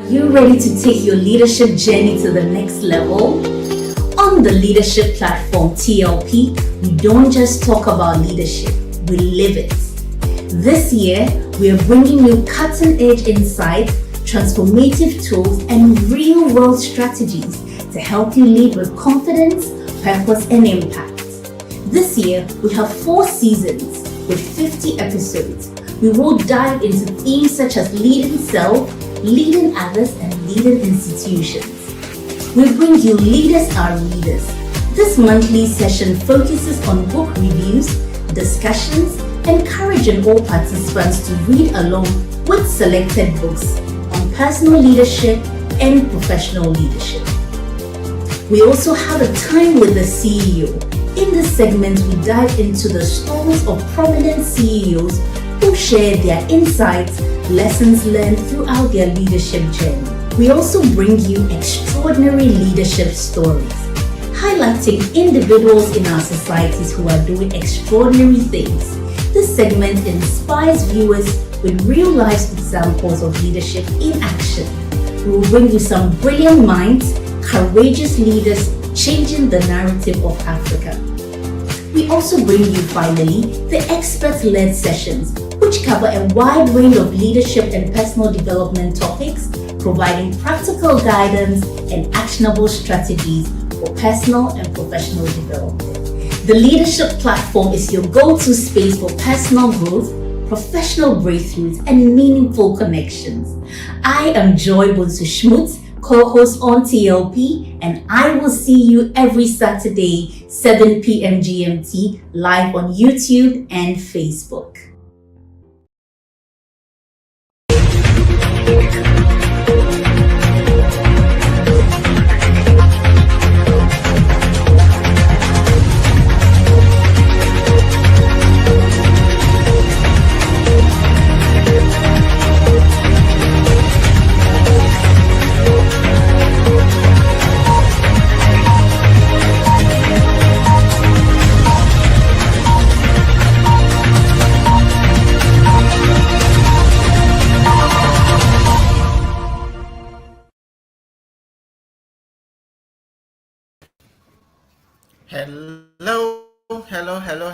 You ready to take your leadership journey to the next level? On the leadership platform TLP, we don't just talk about leadership, we live it. This year, we are bringing you cutting-edge insights, transformative tools, and real-world strategies to help you lead with confidence, purpose, and impact. This year, we have 4 seasons with 50 episodes. We will dive into themes such as leading self, leading others, and leading institutions. We bring you Leaders Are Leaders. This monthly session focuses on book reviews, discussions, encouraging all participants to read along with selected books on personal leadership and professional leadership. We also have a time with the CEO. In this segment, we dive into the stories of prominent CEOs who share their insights, lessons learned throughout their leadership journey. We also bring you extraordinary leadership stories, highlighting individuals in our societies who are doing extraordinary things. This segment inspires viewers with real-life examples of leadership in action. We will bring you some brilliant minds, courageous leaders changing the narrative of Africa. We also bring you, finally, the expert-led sessions, which cover a wide range of leadership and personal development topics, providing practical guidance and actionable strategies for personal and professional development. The leadership platform is your go-to space for personal growth, professional breakthroughs, and meaningful connections. I am Joy Bunsu-Schmutz, co-host on TLP, and I will see you every Saturday, 7 p.m. GMT, live on YouTube and Facebook.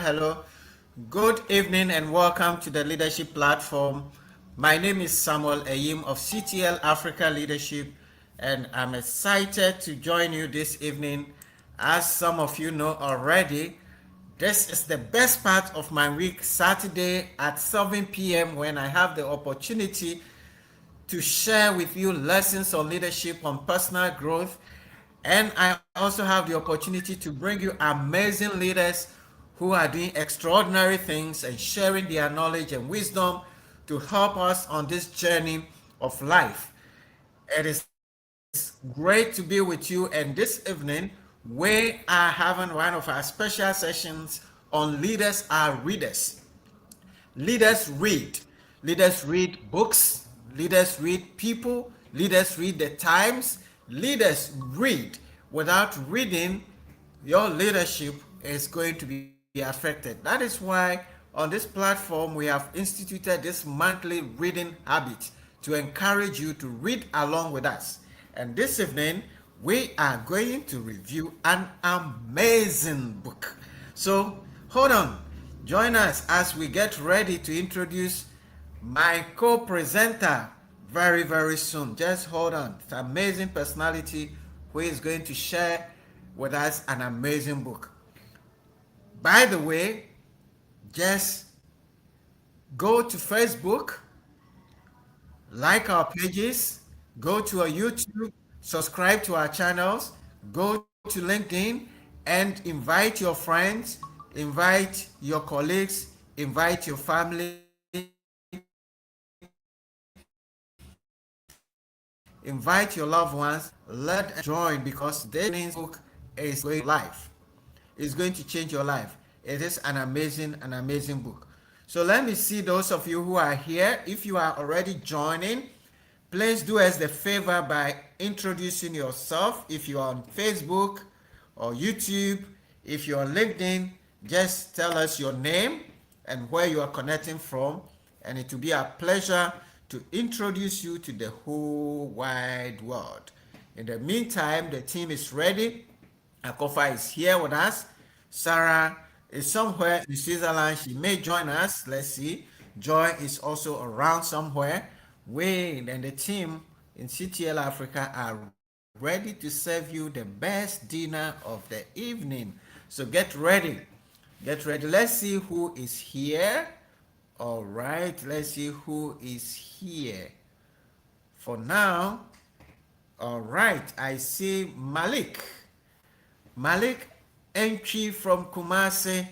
Hello. Good evening and welcome to the Leadership Platform. My name is Samuel Eyim of CTL Africa Leadership, and I'm excited to join you this evening. As some of you know already, this is the best part of my week, Saturday at 7 p.m. when I have the opportunity to share with you lessons on leadership, on personal growth, and I also have the opportunity to bring you amazing leaders who are doing extraordinary things and sharing their knowledge and wisdom to help us on this journey of life. It is great to be with you, and this evening we are having one of our special sessions on Leaders Are Readers. Leaders read. Leaders read books. Leaders read people. Leaders read the times. Leaders read. Without reading, your leadership is going to be affected. That is why on this platform we have instituted this monthly reading habit to encourage you to read along with us. And this evening we are going to review an amazing book. So hold on, join us as we get ready to introduce my co-presenter very soon. Just hold on. It's an amazing personality who is going to share with us an amazing book. By the way, just go to Facebook, like our pages, go to our YouTube, subscribe to our channels, go to LinkedIn, and invite your friends, invite your colleagues, invite your family, invite your loved ones. Let them join, because this book is going live. It's going to change your life. It is an amazing book. So let me see those of you who are here. If you are already joining, please do us the favor by introducing yourself. If you're on Facebook or YouTube, if you're on LinkedIn, just tell us your name and where you are connecting from, and it will be a pleasure to introduce you to the whole wide world. In the meantime, the team is ready. Akofa is here with us. Sarah is somewhere in Switzerland. She may join us. Let's see. Joy is also around somewhere. Wayne and the team in CTL Africa are ready to serve you the best dinner of the evening. So get ready. Get ready. Let's see who is here. All right. Let's see who is here. For now, all right. I see Malik. Malik entry from Kumasi.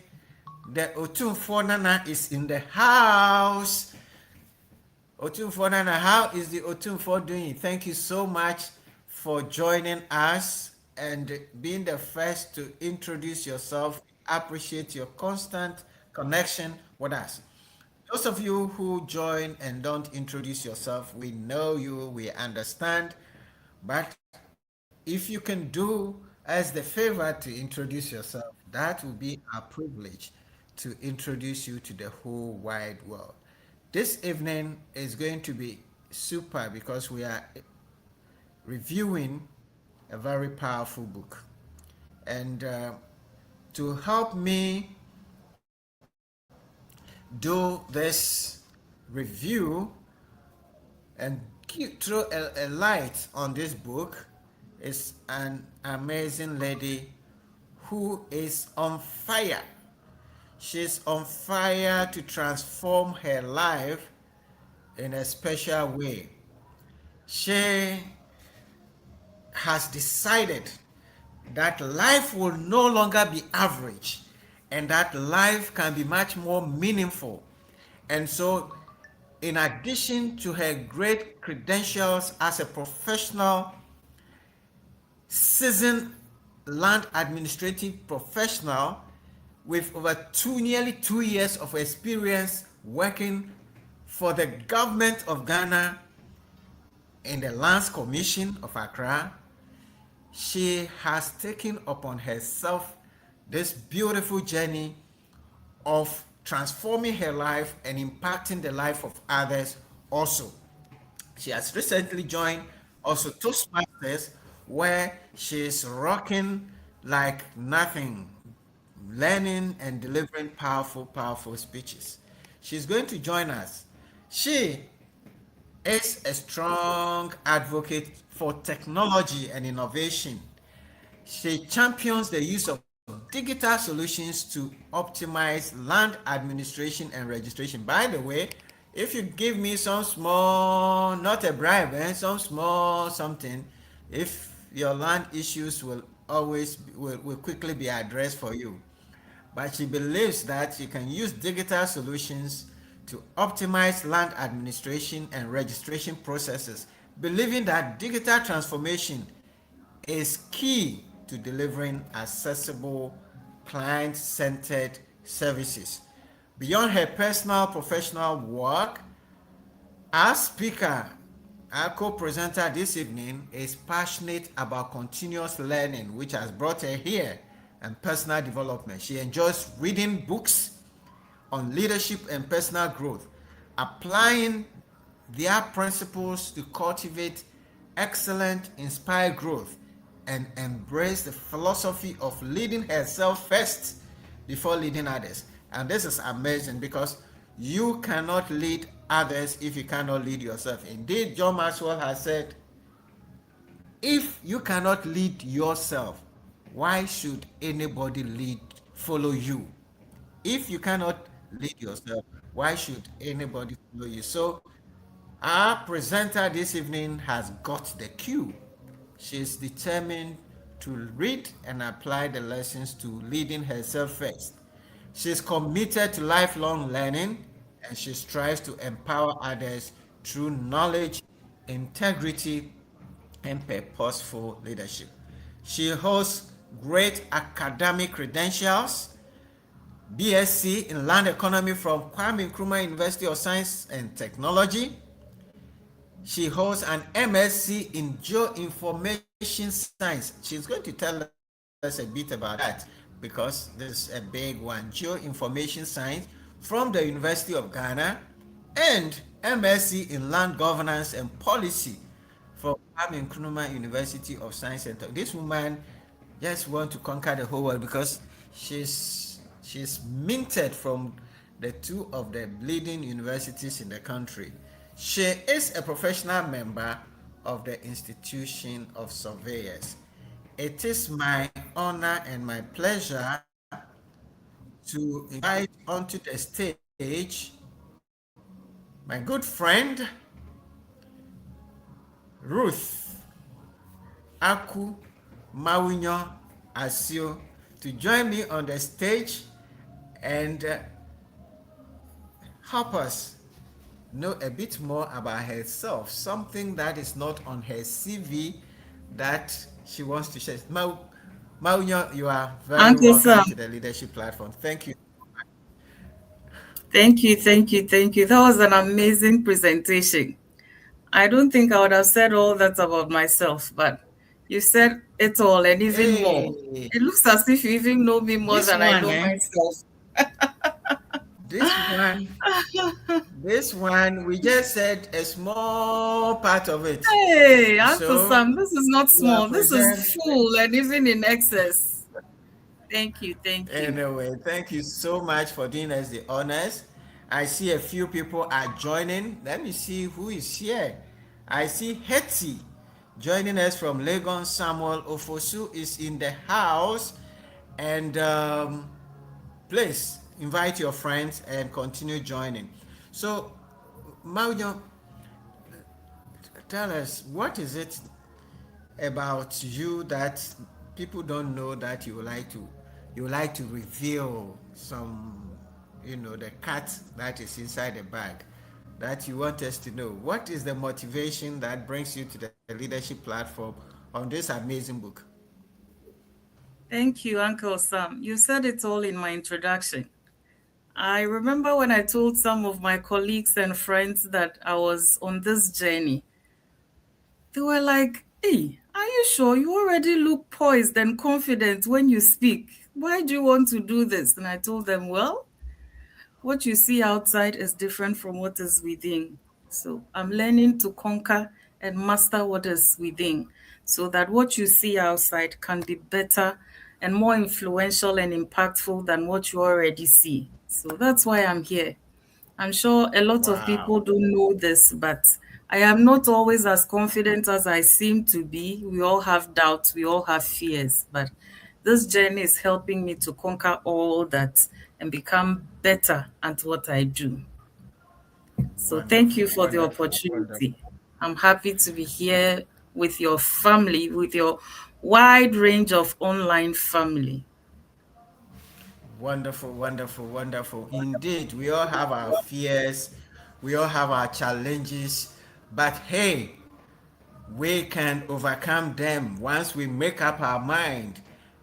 The Otumfo Nana is in the house. Otumfo Nana, how is the Otumfo doing? Thank you so much for joining us and being the first to introduce yourself. Appreciate your constant connection with us. Those of you who join and don't introduce yourself, we know you, we understand, but if you can do us the favor to introduce yourself, that will be our privilege to introduce you to the whole wide world. This evening is going to be super because we are reviewing a very powerful book. And to help me do this review and throw a light on this book is an amazing lady who is on fire. She's on fire to transform her life in a special way. She has decided that life will no longer be average and that life can be much more meaningful. And so, in addition to her great credentials as a professional, seasoned land administrative professional with over nearly 2 years of experience working for the government of Ghana in the Lands Commission of Accra, she has taken upon herself this beautiful journey of transforming her life and impacting the life of others also. She has recently joined also Toastmasters, where she's rocking like nothing, learning and delivering powerful speeches. She's going to join us. She is a strong advocate for technology and innovation. She champions the use of digital solutions to optimize land administration and registration. By the way, if you give me some small, not a bribe, some small something, if your land issues will quickly be addressed for you. But she believes that you can use digital solutions to optimize land administration and registration processes, believing that digital transformation is key to delivering accessible, client-centered services. Beyond her personal professional work, our speaker, our co-presenter this evening, is passionate about continuous learning, which has brought her here, and personal development. She enjoys reading books on leadership and personal growth, applying their principles to cultivate excellent, inspired growth, and embrace the philosophy of leading herself first before leading others. And this is amazing because you cannot lead others if you cannot lead yourself. Indeed, John Maxwell has said, if you cannot lead yourself, why should anybody follow you? If you cannot lead yourself, why should anybody follow you? So our presenter this evening has got the cue. She's determined to read and apply the lessons to leading herself first. She's committed to lifelong learning, and she strives to empower others through knowledge, integrity, and purposeful leadership. She holds great academic credentials, BSc in Land Economy from Kwame Nkrumah University of Science and Technology. She holds an MSc in Geoinformation Science. She's going to tell us a bit about that because this is a big one. Geoinformation Science from the University of Ghana. and MSc in Land Governance and Policy from Kwame Nkrumah University of Science and Tech. This woman just want to conquer the whole world because she's minted from the two of the leading universities in the country. She is a professional member of the Institution of Surveyors. It is my honor and my pleasure to invite onto the stage my good friend Ruth Aku Mawunyo Asuo to join me on the stage and help us know a bit more about herself, something that is not on her CV that she wants to share. Mawunyo, you are very Uncle welcome Sam, to the Leadership Platform. Thank you. thank you. That was an amazing presentation. I don't think I would have said all that about myself, but you said it all and even more. Hey, It looks as if you even know me more this than I one, know eh? myself. This one, this one, we just said a small part of it. Hey, Uncle So Sam, this is not you are small. This is present. full and even in excess. Thank you. Anyway, thank you so much for doing us the honors. I see a few people are joining. Let me see who is here. I see Hetty joining us from Lagos. Samuel Ofosu is in the house. And please invite your friends and continue joining. So, Mawunyo, tell us, what is it about you that people don't know that you like to reveal some, the cat that is inside the bag that you want us to know? What is the motivation that brings you to the leadership platform on this amazing book? Thank you, Uncle Sam. You said it all in my introduction. I remember when I told some of my colleagues and friends that I was on this journey, they were like, hey, are you sure you already look poised and confident when you speak? Why do you want to do this? And I told them, well, what you see outside is different from what is within. So I'm learning to conquer and master what is within so that what you see outside can be better and more influential and impactful than what you already see. So that's why I'm here. I'm sure a lot of people Wow. don't know this, but I am not always as confident as I seem to be. We all have doubts, we all have fears, but this journey is helping me to conquer all that and become better at what I do. So thank Wonderful, you for the wonderful, wonderful. opportunity. I'm happy to be here with your family, with your wide range of online family. Wonderful, wonderful, wonderful. Indeed, we all have our fears, we all have our challenges, but hey, we can overcome them once we make up our mind.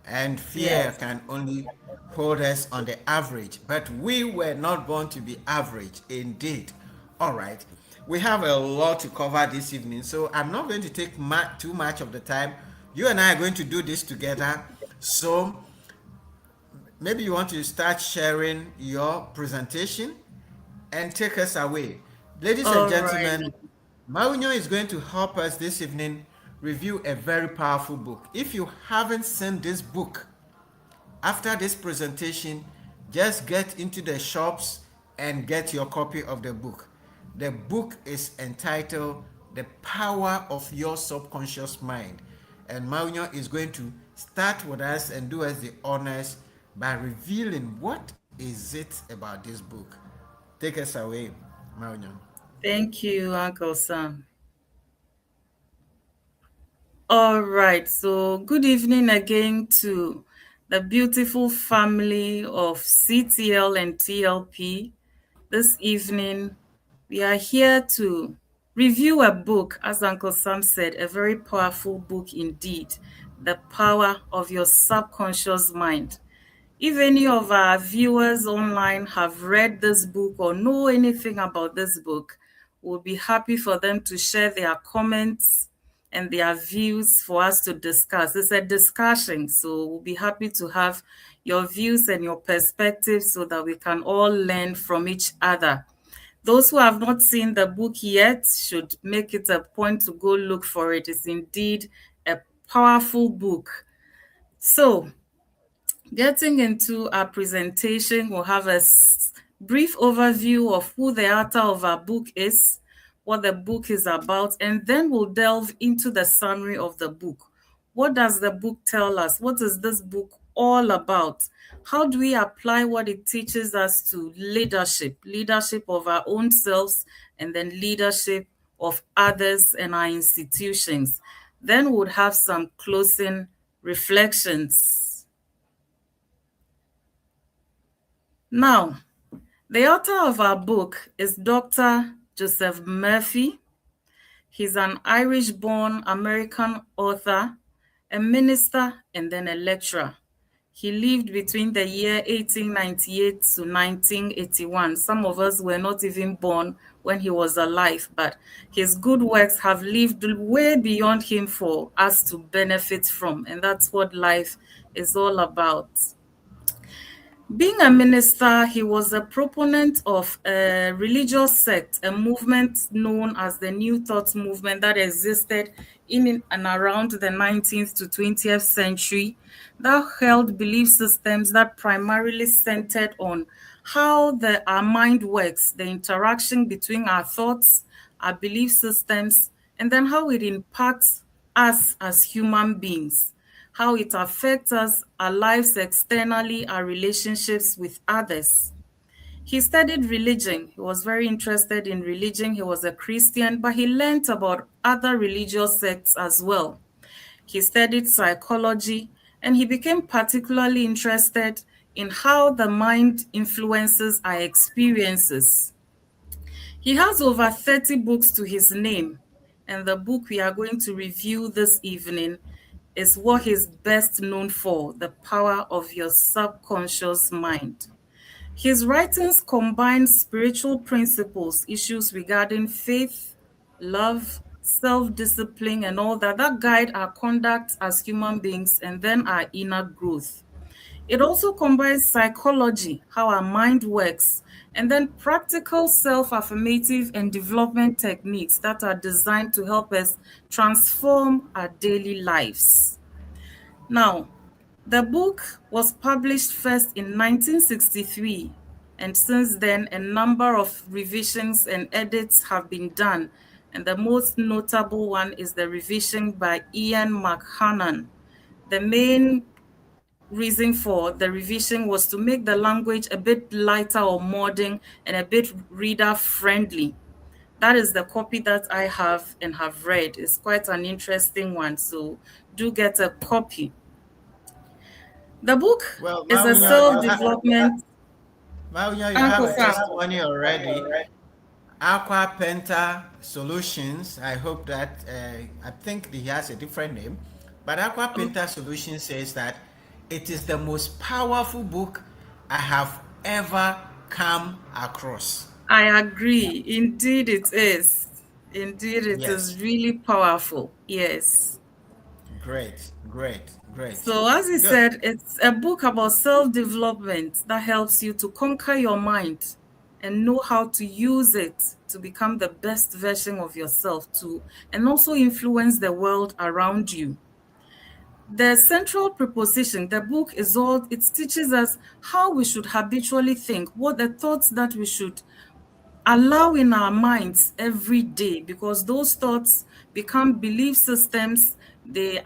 And fear Yes. can only hold us on the average. But we were not born to be average, indeed. All right. We have a lot to cover this evening, so I'm not going to take too much of the time. You and I are going to do this together. So maybe you want to start sharing your presentation and take us away. Ladies and All right. gentlemen, Mawunyo is going to help us this evening review a very powerful book. If you haven't seen this book, after this presentation, just get into the shops and get your copy of the book. The book is entitled The Power of Your Subconscious Mind. And Mawunyo is going to start with us and do us the honors by revealing what is it about this book. Take us away, Mawunyo. Thank you, Uncle Sam. All right. So, good evening again to the beautiful family of CTL and TLP. This evening, we are here to review a book, as Uncle Sam said, a very powerful book indeed, The Power of Your Subconscious Mind. If any of our viewers online have read this book or know anything about this book, we'll be happy for them to share their comments and their views for us to discuss. It's a discussion, so we'll be happy to have your views and your perspectives so that we can all learn from each other. Those who have not seen the book yet should make it a point to go look for it. It's indeed a powerful book. So, getting into our presentation, we'll have a brief overview of who the author of our book is, what the book is about, and then we'll delve into the summary of the book. What does the book tell us? What is this book all about? How do we apply what it teaches us to leadership, leadership of our own selves, and then leadership of others and our institutions? Then we'll have some closing reflections. Now, the author of our book is Dr. Joseph Murphy. He's an Irish-born American author, a minister, and then a lecturer. He lived between the year 1898 to 1981. Some of us were not even born when he was alive, but his good works have lived way beyond him for us to benefit from, and that's what life is all about. Being a minister, he was a proponent of a religious sect, a movement known as the New Thought movement that existed in and around the 19th to 20th century that held belief systems that primarily centered on how our mind works, the interaction between our thoughts, our belief systems, and then how it impacts us as human beings, how it affects us, our lives externally, our relationships with others. He studied religion. He was very interested in religion. He was a Christian, but he learned about other religious sects as well. He studied psychology, and he became particularly interested in how the mind influences our experiences. He has over 30 books to his name, and the book we are going to review this evening is what he's best known for, The Power of Your Subconscious Mind. His writings combine spiritual principles, issues regarding faith, love, self-discipline, and all that guide our conduct as human beings and then our inner growth. It also combines psychology, how our mind works, and then practical self-affirmative and development techniques that are designed to help us transform our daily lives. Now, the book was published first in 1963, and since then, a number of revisions and edits have been done, and the most notable one is the revision by Ian McHannon. The main reason for the revision was to make the language a bit lighter or modern and a bit reader friendly. That is the copy that I have and have read. It's quite an interesting one, so do get a copy. The book is a self-development. Mawunyo, you have a testimony already. Aqua Penta Solutions. I hope that, I think he has a different name, but Aqua Penta Solutions says that it is the most powerful book I have ever come across. I agree. Indeed, it is. Indeed, it is really powerful. Yes. Great. So, as he said, it's a book about self-development that helps you to conquer your mind and know how to use it to become the best version of yourself and also influence the world around you. The central proposition, the book it teaches us how we should habitually think, what the thoughts that we should allow in our minds every day, because those thoughts become belief systems, they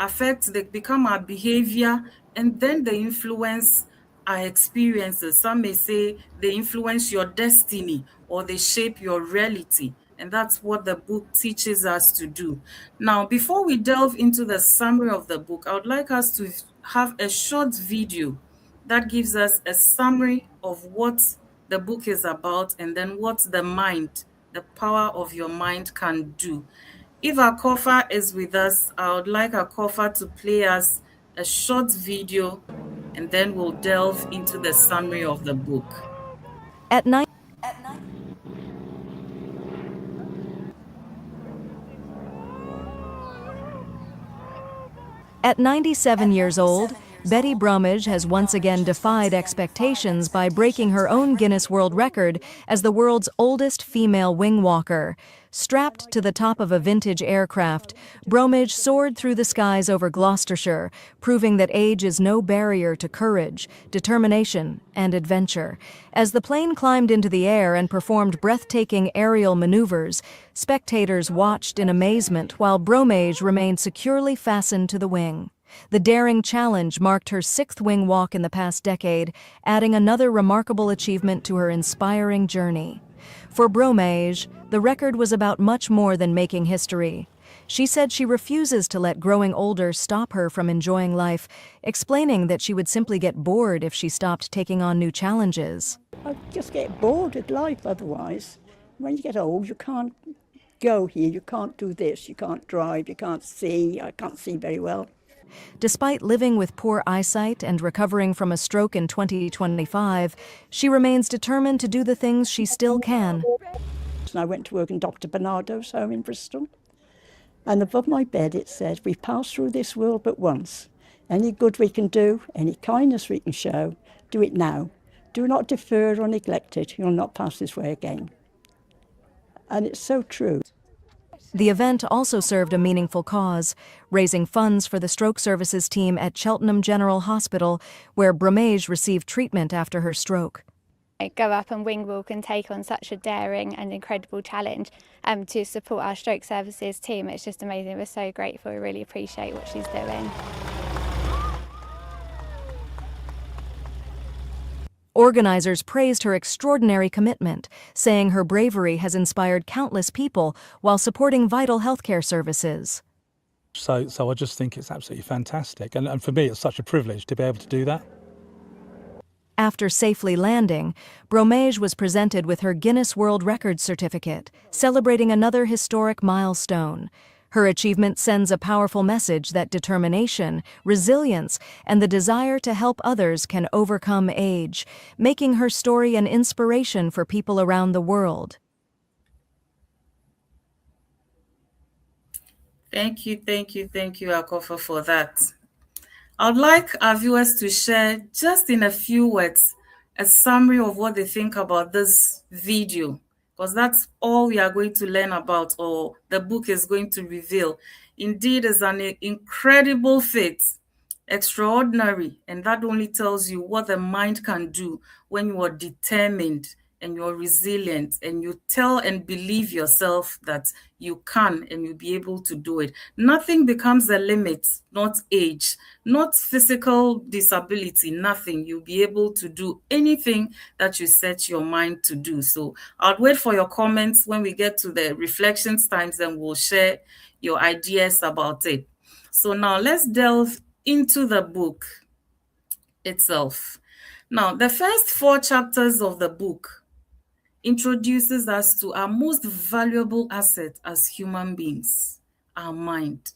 become our behavior, and then they influence our experiences. Some may say they influence your destiny or they shape your reality. And that's what the book teaches us to do. Now, before we delve into the summary of the book, I would like us to have a short video that gives us a summary of what the book is about and then what the power of your mind can do. If Akofa is with us, I would like Akofa to play us a short video and then we'll delve into the summary of the book. At 97 years old, Betty Bromwich has once again defied expectations by breaking her own Guinness World Record as the world's oldest female wing walker. Strapped to the top of a vintage aircraft, Bromwich soared through the skies over Gloucestershire, proving that age is no barrier to courage, determination, and adventure. As the plane climbed into the air and performed breathtaking aerial maneuvers, spectators watched in amazement while Bromwich remained securely fastened to the wing. The daring challenge marked her 6th wing walk in the past decade, adding another remarkable achievement to her inspiring journey. For Bromwich, the record was about much more than making history. She said she refuses to let growing older stop her from enjoying life, explaining that she would simply get bored if she stopped taking on new challenges. I just get bored with life otherwise. When you get old, you can't go here, you can't do this, you can't drive, you can't see. I can't see very well. Despite living with poor eyesight and recovering from a stroke in 2025, she remains determined to do the things she still can. And I went to work in Dr. Bernardo's home in Bristol. And above my bed it said, "We pass through this world but once. Any good we can do, any kindness we can show, do it now. Do not defer or neglect it. You'll not pass this way again." And it's so true. The event also served a meaningful cause, raising funds for the stroke services team at Cheltenham General Hospital, where Bromwich received treatment after her stroke. Go up and wing walk and take on such a daring and incredible challenge to support our stroke services team. It's just amazing. We're so grateful. We really appreciate what she's doing. Organizers praised her extraordinary commitment, saying her bravery has inspired countless people while supporting vital healthcare services. So I just think it's absolutely fantastic. And for me, it's such a privilege to be able to do that. After safely landing, Bromwich was presented with her Guinness World Records certificate, celebrating another historic milestone. Her achievement sends a powerful message that determination, resilience, and the desire to help others can overcome age, making her story an inspiration for people around the world. Thank you, Akofa, for that. I'd like our viewers to share, just in a few words, a summary of what they think about this video, because that's all we are going to learn about, or the book is going to reveal. Indeed, it's an incredible feat, extraordinary, and that only tells you what the mind can do when you are determined and you're resilient and you tell and believe yourself that you can and you'll be able to do it. Nothing becomes a limit, not age, not physical disability, nothing. You'll be able to do anything that you set your mind to do. So I'll wait for your comments when we get to the reflections times, and we'll share your ideas about it. So now let's delve into the book itself. Now, the first 4 chapters of the book introduces us to our most valuable asset as human beings, our mind.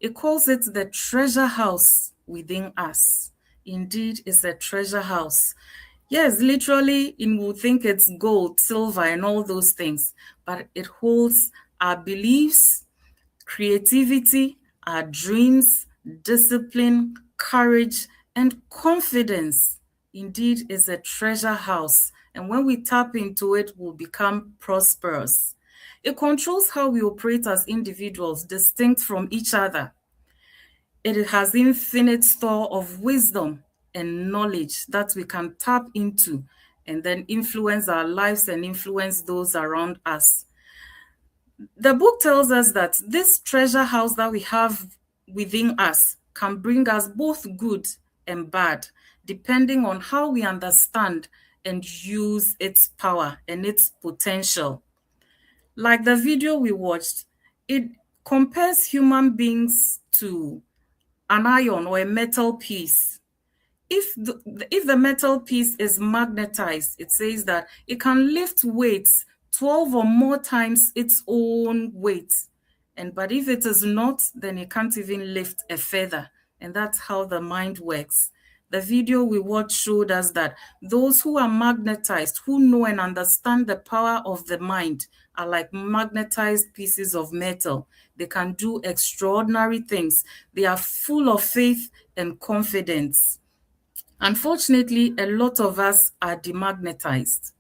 It calls it the treasure house within us. Indeed, it's a treasure house. Yes, literally, you will think it's gold, silver, and all those things, but it holds our beliefs, creativity, our dreams, discipline, courage, and confidence. Indeed, it's a treasure house. And when we tap into it, we'll become prosperous. It controls how we operate as individuals, distinct from each other. It has infinite store of wisdom and knowledge that we can tap into and then influence our lives and influence those around us. The book tells us that this treasure house that we have within us can bring us both good and bad, depending on how we understand and use its power and its potential. Like the video we watched, it compares human beings to an iron or a metal piece. If the metal piece is magnetized, it says that it can lift weights 12 or more times its own weight. But if it is not, then it can't even lift a feather. And that's how the mind works. The video we watched showed us that those who are magnetized, who know and understand the power of the mind, are like magnetized pieces of metal. They can do extraordinary things. They are full of faith and confidence. Unfortunately, a lot of us are demagnetized.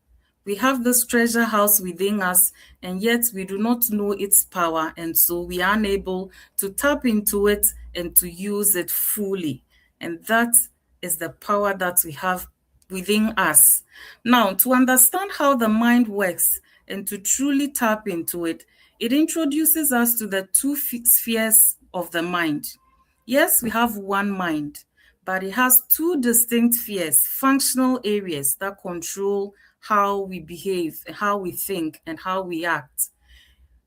We have this treasure house within us, and yet we do not know its power, and so we are unable to tap into it and to use it fully. And that is the power that we have within us. Now, to understand how the mind works and to truly tap into it, it introduces us to the two spheres of the mind. Yes, we have one mind, but it has two distinct spheres, functional areas that control how we behave, how we think, and how we act.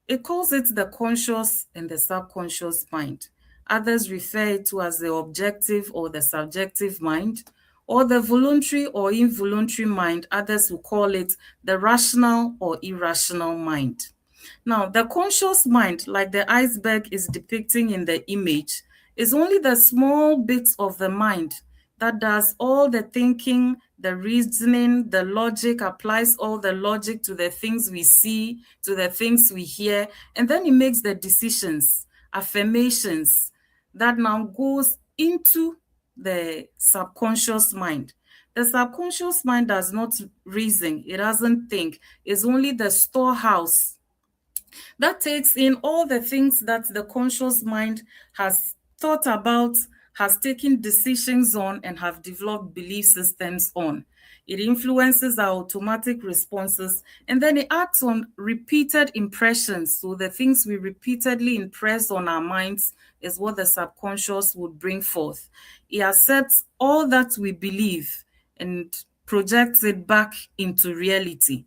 It calls it the conscious and the subconscious mind. Others refer it to as the objective or the subjective mind, or the voluntary or involuntary mind. Others will call it the rational or irrational mind. Now, the conscious mind, like the iceberg is depicting in the image, is only the small bits of the mind that does all the thinking, the reasoning, the logic, applies all the logic to the things we see, to the things we hear, and then it makes the decisions, affirmations that now goes into the subconscious mind. The subconscious mind does not reason, it doesn't think, it's only the storehouse that takes in all the things that the conscious mind has thought about, has taken decisions on, and have developed belief systems on. It influences our automatic responses, and then it acts on repeated impressions. So the things we repeatedly impress on our minds is what the subconscious would bring forth. It accepts all that we believe and projects it back into reality.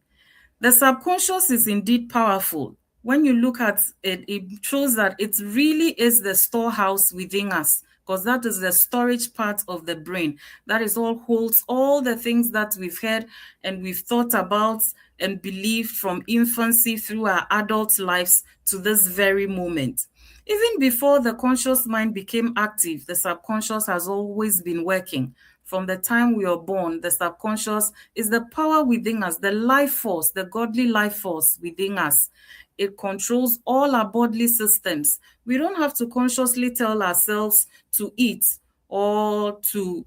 The subconscious is indeed powerful. When you look at it, it shows that it really is the storehouse within us, because that is the storage part of the brain. That is all holds all the things that we've heard and we've thought about and believed from infancy through our adult lives to this very moment. Even before the conscious mind became active, the subconscious has always been working. From the time we are born, the subconscious is the power within us, the life force, the godly life force within us. It controls all our bodily systems. We don't have to consciously tell ourselves to eat or to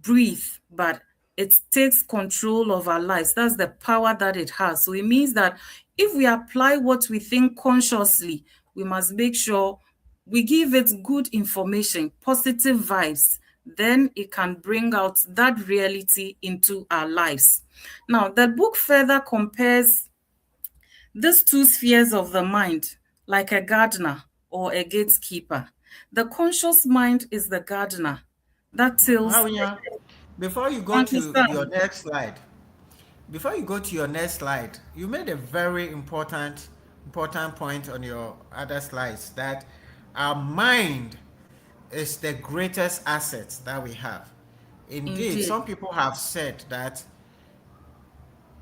breathe, but it takes control of our lives. That's the power that it has. So it means that if we apply what we think consciously, we must make sure we give it good information, positive vibes, then it can bring out that reality into our lives. Now, the book further compares these two spheres of the mind like a gardener or a gatekeeper. The conscious mind is the gardener that tills. Mawunyo, before you go to your next slide, you made a very important point on your other slides, that our mind is the greatest asset that we have. Indeed, some people have said that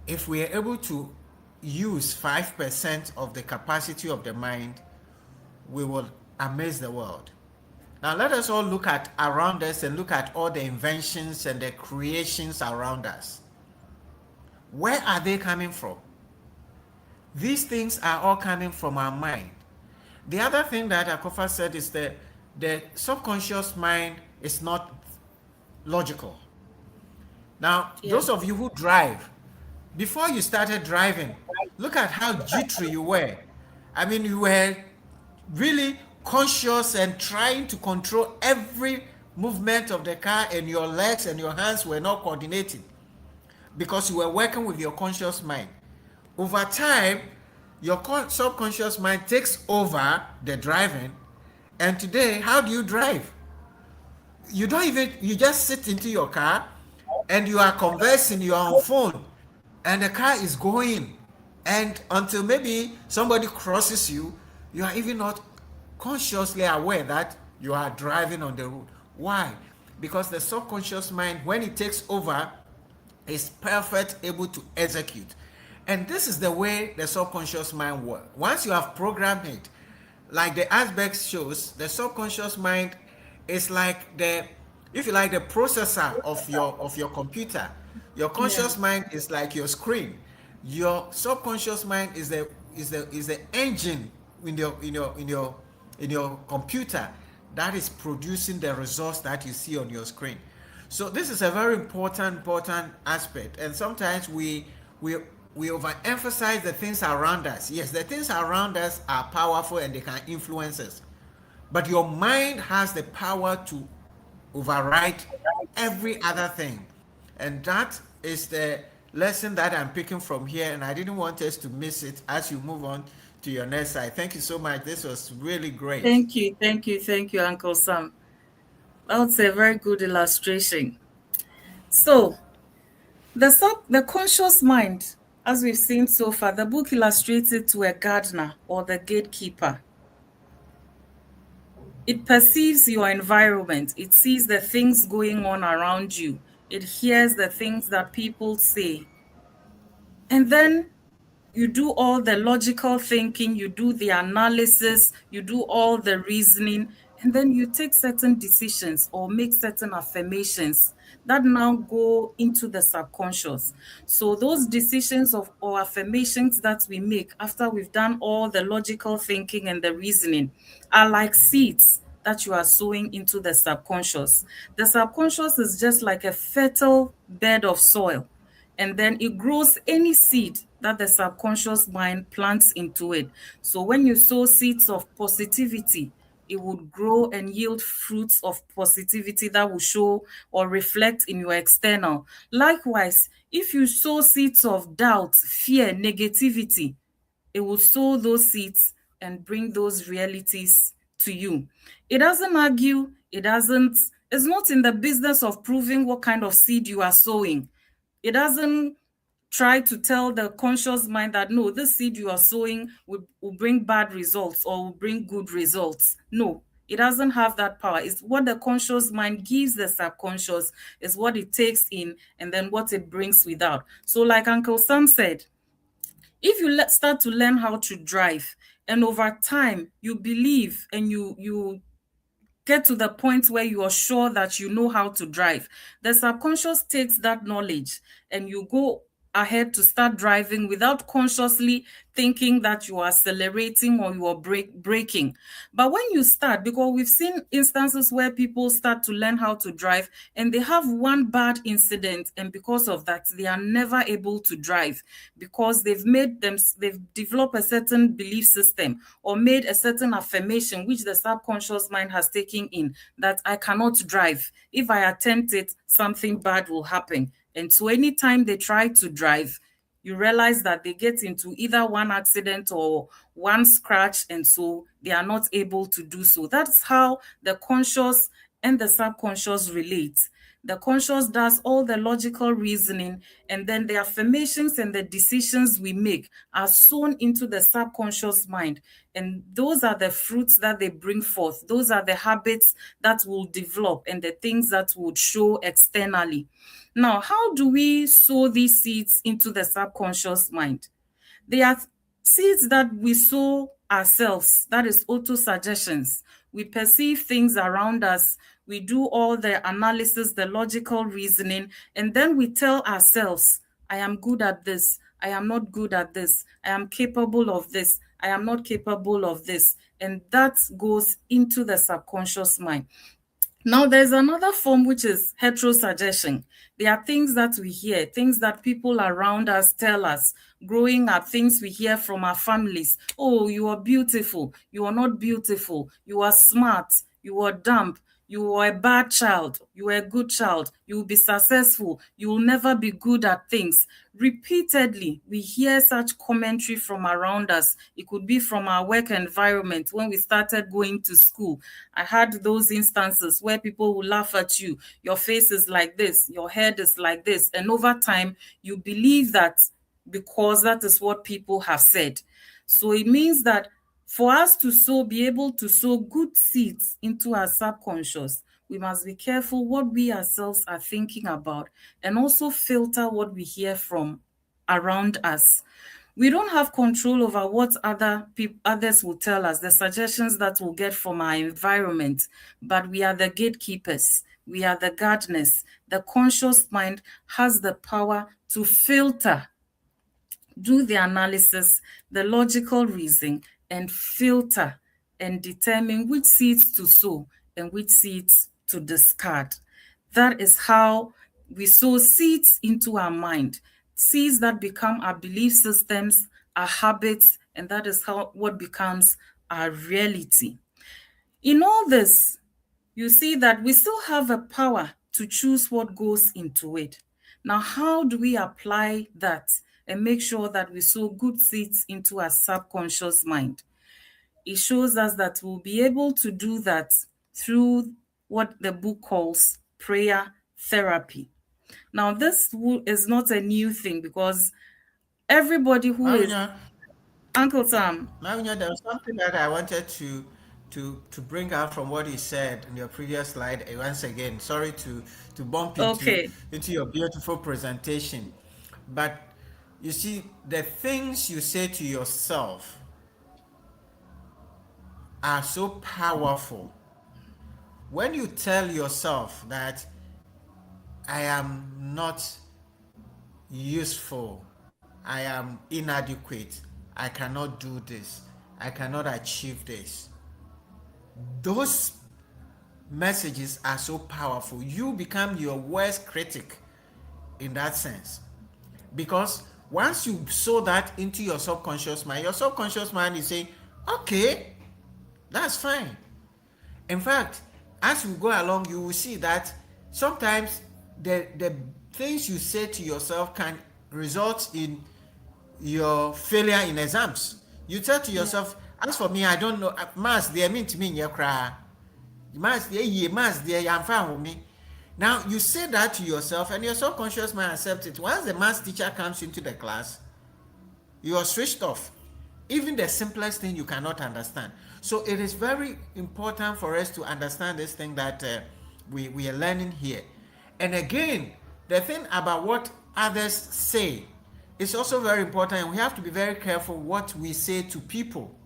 if we are able to use 5% of the capacity of the mind, we will amaze the world. Now let us all look at around us and look at all the inventions and the creations around us. Where are they coming from? These things are all coming from our mind. The other thing that Akofa said is that the subconscious mind is not logical. Now, those of you who drive, before you started driving, look at how jittery you were. I mean, you were really conscious and trying to control every movement of the car, and your legs and your hands were not coordinated because you were working with your conscious mind. Over time, your subconscious mind takes over the driving, and today, how do you drive? You just sit into your car and you are conversing, you are on phone, and the car is going, and until maybe somebody crosses you, you are even not consciously aware that you are driving on the road. Why? Because the subconscious mind, when it takes over, is perfect, able to execute. And this is the way the subconscious mind works. Once you have programmed it, like the iceberg shows, the subconscious mind is like the processor of your computer. Your conscious mind is like your screen. Your subconscious mind is the engine in your computer that is producing the results that you see on your screen. So this is a very important aspect, and sometimes we overemphasize the things around us. Yes, the things around us are powerful and they can influence us, but your mind has the power to override every other thing. And that is the lesson that I'm picking from here, and I didn't want us to miss it as you move on to your next slide. Thank you so much. This was really great. Thank you, Uncle Sam. That's a very good illustration. So, the conscious mind, as we've seen so far, the book illustrates it to a gardener or the gatekeeper. It perceives your environment. It sees the things going on around you. It hears the things that people say. And then you do all the logical thinking, you do the analysis, you do all the reasoning, and then you take certain decisions or make certain affirmations that now go into the subconscious. So those decisions or affirmations that we make after we've done all the logical thinking and the reasoning are like seeds that you are sowing into the subconscious. The subconscious is just like a fertile bed of soil, and then it grows any seed that the subconscious mind plants into it. So when you sow seeds of positivity, it would grow and yield fruits of positivity that will show or reflect in your external. Likewise, if you sow seeds of doubt, fear, negativity, it will sow those seeds and bring those realities to you. It doesn't argue, it's not in the business of proving what kind of seed you are sowing. It doesn't try to tell the conscious mind that, no, this seed you are sowing will bring bad results or will bring good results. No, it doesn't have that power. It's what the conscious mind gives the subconscious, is what it takes in and then what it brings without. So like Uncle Sam said, if you start to learn how to drive, and over time you believe and you get to the point where you are sure that you know how to drive, the subconscious takes that knowledge and you go ahead to start driving without consciously thinking that you are accelerating or you are braking. But when you start, because we've seen instances where people start to learn how to drive and they have one bad incident, and because of that they are never able to drive, because they've developed a certain belief system or made a certain affirmation which the subconscious mind has taken in, that I cannot drive. If I attempt it, something bad will happen. And so anytime they try to drive, you realize that they get into either one accident or one scratch, and so they are not able to do so. That's how the conscious and the subconscious relate. The conscious does all the logical reasoning, and then the affirmations and the decisions we make are sown into the subconscious mind. And those are the fruits that they bring forth. Those are the habits that will develop and the things that would show externally. Now, how do we sow these seeds into the subconscious mind? They are seeds that we sow ourselves, that is auto-suggestions. We perceive things around us, we do all the analysis, the logical reasoning, and then we tell ourselves, I am good at this, I am not good at this, I am capable of this, I am not capable of this. And that goes into the subconscious mind. Now, there's another form, which is heterosuggestion. There are things that we hear, things that people around us tell us. Growing up, things we hear from our families. Oh, you are beautiful. You are not beautiful. You are smart. You are dumb. You are a bad child. You are a good child. You will be successful. You will never be good at things. Repeatedly, we hear such commentary from around us. It could be from our work environment when we started going to school. I had those instances where people will laugh at you. Your face is like this. Your head is like this. And over time, you believe that because that is what people have said. So it means that for us to be able to sow good seeds into our subconscious, we must be careful what we ourselves are thinking about and also filter what we hear from around us. We don't have control over what others will tell us, the suggestions that we'll get from our environment, but we are the gatekeepers. We are the gardeners. The conscious mind has the power to filter, do the analysis, the logical reasoning, and filter and determine which seeds to sow and which seeds to discard. That is how we sow seeds into our mind, seeds that become our belief systems, our habits, and that is how what becomes our reality. In all this, you see that we still have a power to choose what goes into it. Now, how do we apply that and make sure that we sow good seeds into our subconscious mind? It shows us that we'll be able to do that through what the book calls prayer therapy. Now, this is not a new thing because everybody who is Mawunyo, Uncle Sam. Mawunyo, there was something that I wanted to bring out from what you said in your previous slide. Once again, sorry to bump Okay. into your beautiful presentation, but you see, the things you say to yourself are so powerful. When you tell yourself that I am not useful, I am inadequate, I cannot do this, I cannot achieve this, those messages are so powerful. You become your worst critic in that sense. Because once you sow that into your subconscious mind is saying, okay, that's fine. In fact, as we go along, you will see that sometimes the things you say to yourself can result in your failure in exams. You tell to yourself, as for me, I don't know, maths, they mean to me in your cry. Maths, they are fine with me. Now, you say that to yourself, and your subconscious mind accepts it. Once the maths teacher comes into the class, you are switched off. Even the simplest thing you cannot understand. So it is very important for us to understand this thing that we are learning here. And again, the thing about what others say is also very important. We have to be very careful what we say to people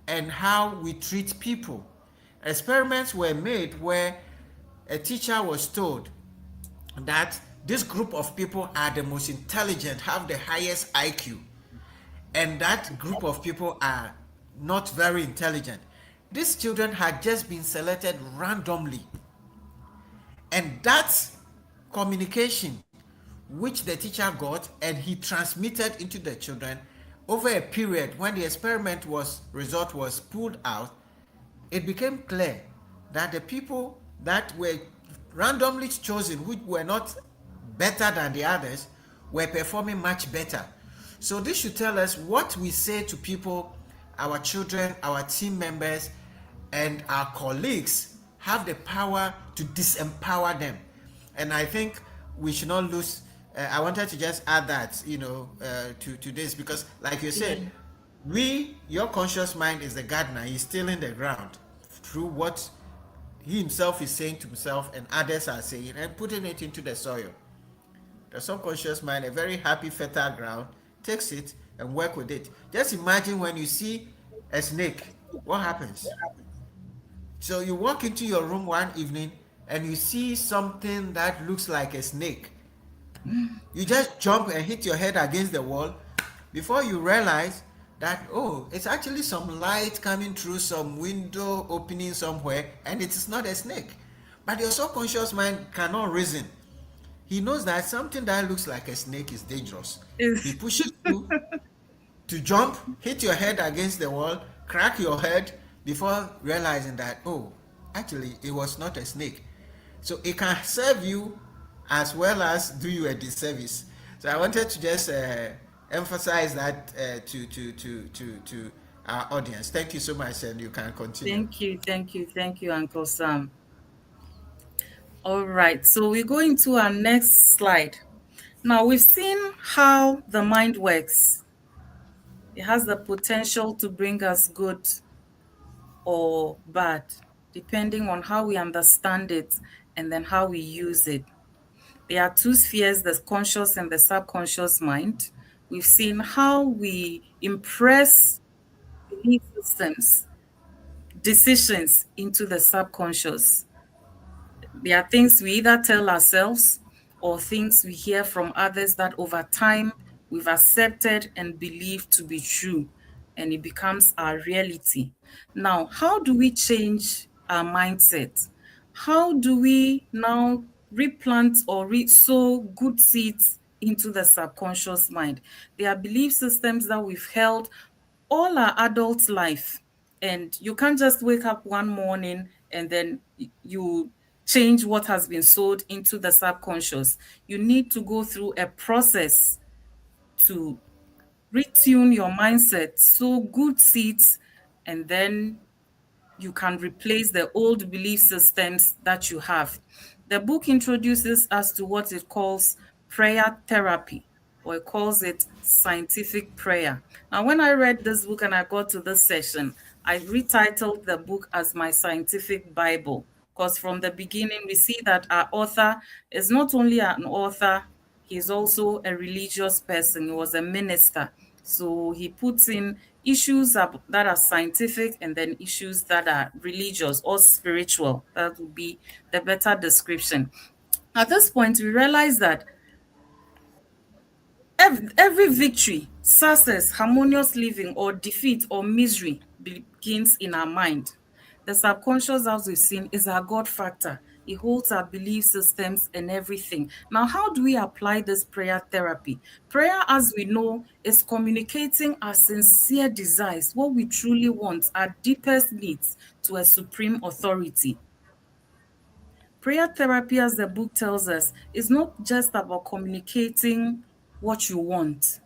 and how we treat people. Experiments were made where a teacher was told that this group of people are the most intelligent, have the highest IQ, and that group of people are not very intelligent. These children had just been selected randomly, and that communication which the teacher got and he transmitted into the children over a period when the result was pulled out, it became clear that the people that were randomly chosen, which were not better than the others, were performing much better. So this should tell us what we say to people, our children, our team members, and our colleagues have the power to disempower them. And I think we should not lose. I wanted to just add that, to this, because like you said, your conscious mind is the gardener. He's tilling the ground through what he himself is saying to himself and others are saying and putting it into the soil. The subconscious mind, a very happy fertile ground, takes it and work with it. Just imagine when you see a snake, what happens? So you walk into your room one evening and you see something that looks like a snake. You just jump and hit your head against the wall before you realize that, oh, it's actually some light coming through some window opening somewhere, and it is not a snake. But your subconscious mind cannot reason. He knows that something that looks like a snake is dangerous. He pushes you to jump, hit your head against the wall, crack your head before realizing that, oh, actually it was not a snake. So it can serve you as well as do you a disservice. So I wanted to just emphasize that to our audience. Thank you so much, and you can continue. Thank you, Uncle Sam. All right, so we go into our next slide. Now, we've seen how the mind works. It has the potential to bring us good or bad, depending on how we understand it and then how we use it. There are two spheres, the conscious and the subconscious mind. We've seen how we impress belief systems, decisions into the subconscious. There are things we either tell ourselves or things we hear from others that over time we've accepted and believed to be true, and it becomes our reality. Now, how do we change our mindset. How do we now replant or sow good seeds into the subconscious mind? They are belief systems that we've held all our adult life. And you can't just wake up one morning and then you change what has been sowed into the subconscious. You need to go through a process to retune your mindset, sow good seeds, and then you can replace the old belief systems that you have. The book introduces us to what it calls prayer therapy, or it calls it scientific prayer. Now, when I read this book and I got to this session, I retitled the book as my scientific Bible, because from the beginning, we see that our author is not only an author, he's also a religious person. He was a minister. So he puts in issues that are scientific and then issues that are religious or spiritual. That would be the better description. At this point, we realize that every victory, success, harmonious living, or defeat or misery begins in our mind. The subconscious, as we've seen, is our God factor. It holds our belief systems and everything. Now, how do we apply this prayer therapy? Prayer, as we know, is communicating our sincere desires, what we truly want, our deepest needs, to a supreme authority. Prayer therapy, as the book tells us, is not just about communicating what you want,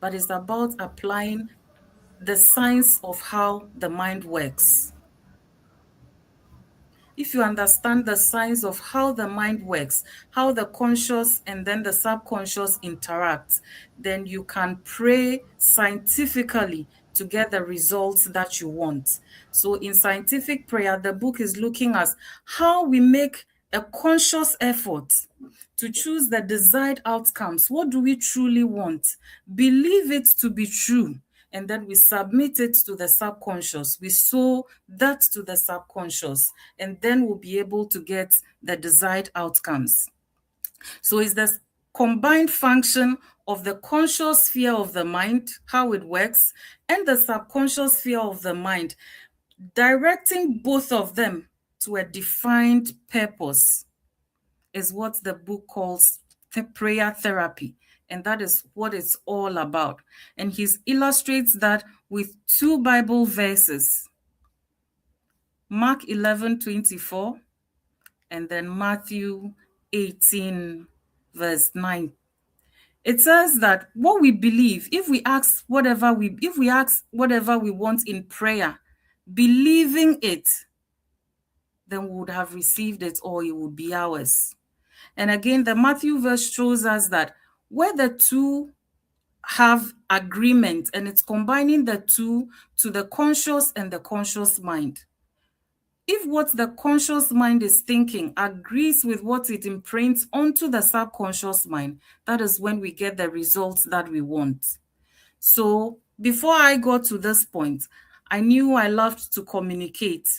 but it's about applying the science of how the mind works. If you understand the science of how the mind works, how the conscious and then the subconscious interact, then you can pray scientifically to get the results that you want. So in scientific prayer, the book is looking at how we make a conscious effort to choose the desired outcomes. What do we truly want? Believe it to be true. And then we submit it to the subconscious. We sow that to the subconscious, and then we'll be able to get the desired outcomes. So it's the combined function of the conscious sphere of the mind, how it works, and the subconscious sphere of the mind, directing both of them to a defined purpose, is what the book calls prayer therapy. And that is what it's all about. And he illustrates that with two Bible verses, Mark 11:24 and then Matthew 18, verse 9. It says that what we believe, if we ask whatever we want in prayer, believing it, then we would have received it, or it would be ours. And again, the Matthew verse shows us that where the two have agreement, and it's combining the two to the conscious and the conscious mind. If what the conscious mind is thinking agrees with what it imprints onto the subconscious mind, that is when we get the results that we want. So before I got to this point, I knew I loved to communicate.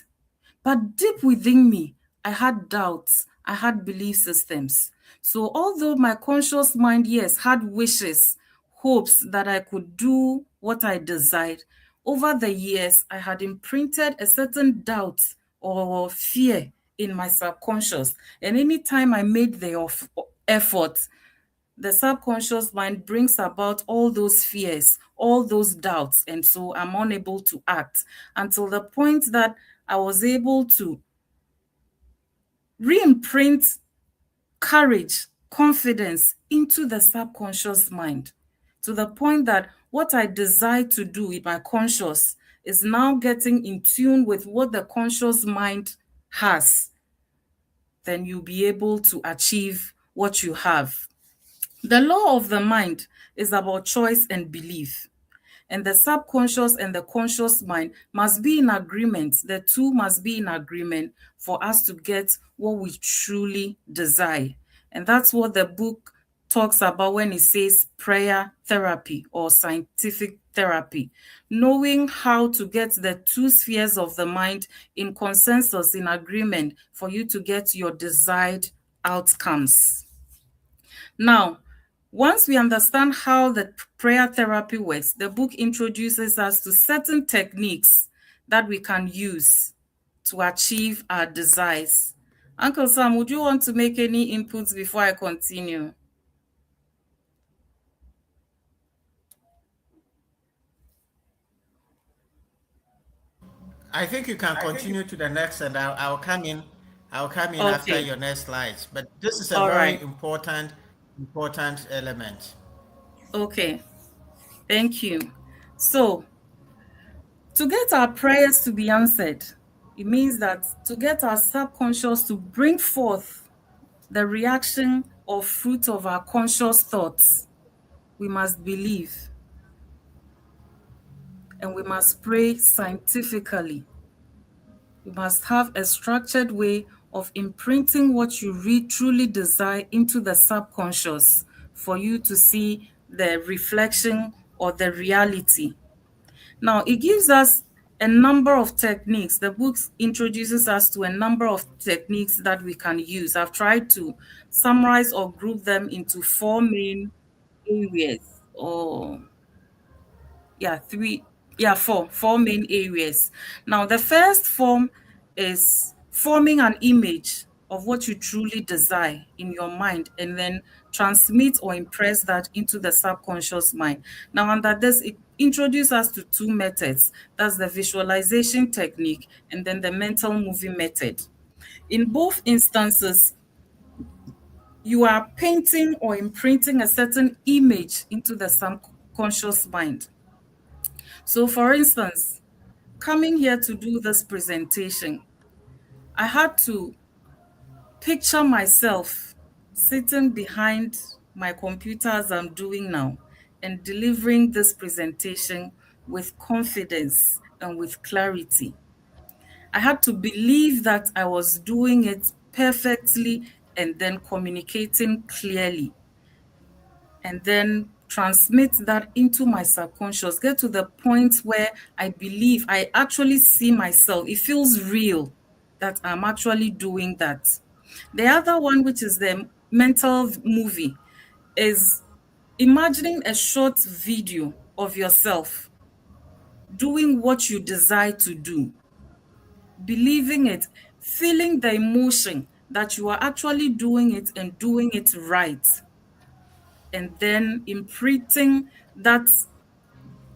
But deep within me, I had doubts, I had belief systems. So although my conscious mind, yes, had wishes, hopes that I could do what I desired, over the years, I had imprinted a certain doubt or fear in my subconscious. And anytime I made the effort, the subconscious mind brings about all those fears, all those doubts, and so I'm unable to act until the point that I was able to re-imprint courage, confidence into the subconscious mind, to the point that what I desire to do with my conscious is now getting in tune with what the conscious mind has. Then you'll be able to achieve what you have. The law of the mind is about choice and belief. And the subconscious and the conscious mind must be in agreement. The two must be in agreement for us to get what we truly desire. And that's what the book talks about when it says prayer therapy or scientific therapy. Knowing how to get the two spheres of the mind in consensus, in agreement, for you to get your desired outcomes. Now, once we understand how the prayer therapy works, the book introduces us to certain techniques that we can use to achieve our desires. Uncle Sam, would you want to make any inputs before I continue? I think you can continue to the next, and I'll come in. I'll come in after Okay, your next slides. But this is a all very right. important element. Okay, thank you. So, to get our prayers to be answered, it means that to get our subconscious to bring forth the reaction or fruit of our conscious thoughts, we must believe and we must pray scientifically. You must have a structured way of imprinting what you truly desire into the subconscious for you to see the reflection or the reality. Now, it gives us a number of techniques. The book introduces us to a number of techniques that we can use. I've tried to summarize or group them into four main areas, or four main areas. Now, the first form is forming an image of what you truly desire in your mind and then transmit or impress that into the subconscious mind. Now, under this, it introduces us to two methods. That's the visualization technique and then the mental movie method. In both instances, you are painting or imprinting a certain image into the subconscious mind. So, for instance, coming here to do this presentation, I had to picture myself sitting behind my computer as I'm doing now and delivering this presentation with confidence and with clarity. I had to believe that I was doing it perfectly and then communicating clearly, and then transmit that into my subconscious, get to the point where I believe I actually see myself. It feels real that I'm actually doing that. The other one, which is the mental movie, is imagining a short video of yourself doing what you desire to do, believing it, feeling the emotion that you are actually doing it and doing it right, and then imprinting that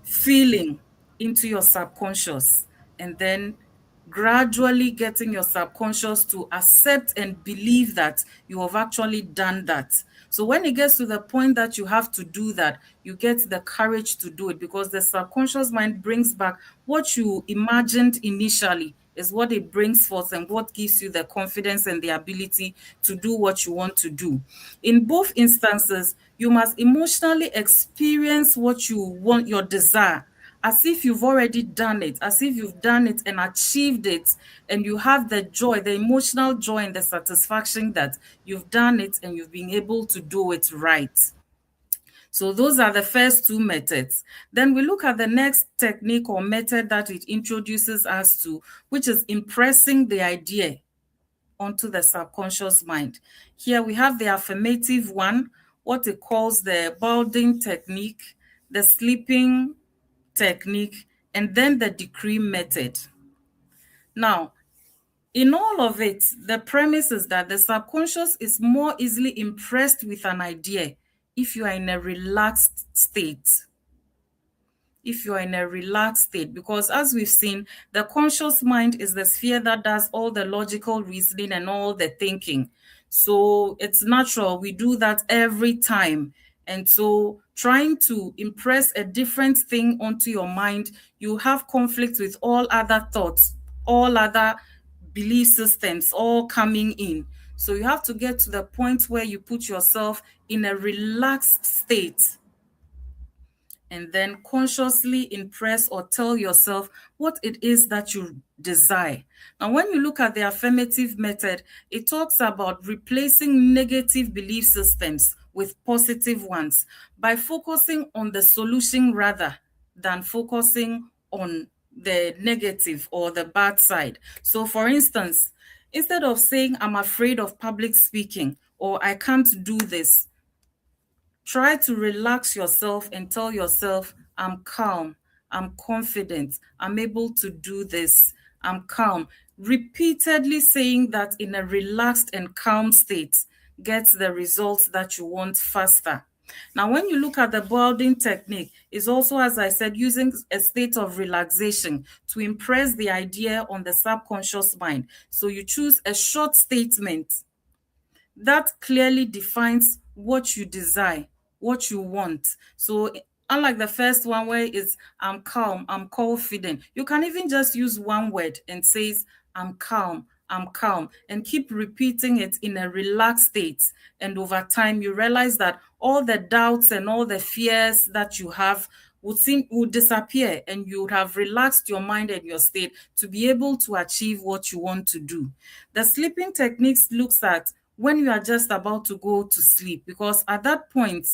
feeling into your subconscious, and then gradually getting your subconscious to accept and believe that you have actually done that. So when it gets to the point that you have to do that, you get the courage to do it, because the subconscious mind brings back what you imagined initially is what it brings forth and what gives you the confidence and the ability to do what you want to do. In both instances, you must emotionally experience what you want, your desire, as if you've already done it, as if you've done it and achieved it, and you have the joy, the emotional joy and the satisfaction that you've done it and you've been able to do it right. So those are the first two methods. Then we look at the next technique or method that it introduces us to, which is impressing the idea onto the subconscious mind. Here we have the affirmative one, what it calls the balding technique, the sleeping technique, and then the decree method. Now, in all of it, the premise is that the subconscious is more easily impressed with an idea if you are in a relaxed state. If you are in a relaxed state, because as we've seen, the conscious mind is the sphere that does all the logical reasoning and all the thinking. So it's natural, we do that every time. And so trying to impress a different thing onto your mind, you have conflict with all other thoughts, all other belief systems all coming in. So you have to get to the point where you put yourself in a relaxed state and then consciously impress or tell yourself what it is that you desire. Now, when you look at the affirmative method, it talks about replacing negative belief systems with positive ones by focusing on the solution rather than focusing on the negative or the bad side. So, for instance, instead of saying, I'm afraid of public speaking or I can't do this, try to relax yourself and tell yourself, I'm calm, I'm confident, I'm able to do this, I'm calm. Repeatedly saying that in a relaxed and calm state gets the results that you want faster. Now, when you look at the building technique, is also, as I said, using a state of relaxation to impress the idea on the subconscious mind. So you choose a short statement that clearly defines what you desire, what you want. So unlike the first one where it's I'm calm, I'm confident, you can even just use one word and says I'm calm, and keep repeating it in a relaxed state. And over time, you realize that all the doubts and all the fears that you have would disappear, and you would have relaxed your mind and your state to be able to achieve what you want to do. The sleeping techniques looks at when you are just about to go to sleep, because at that point,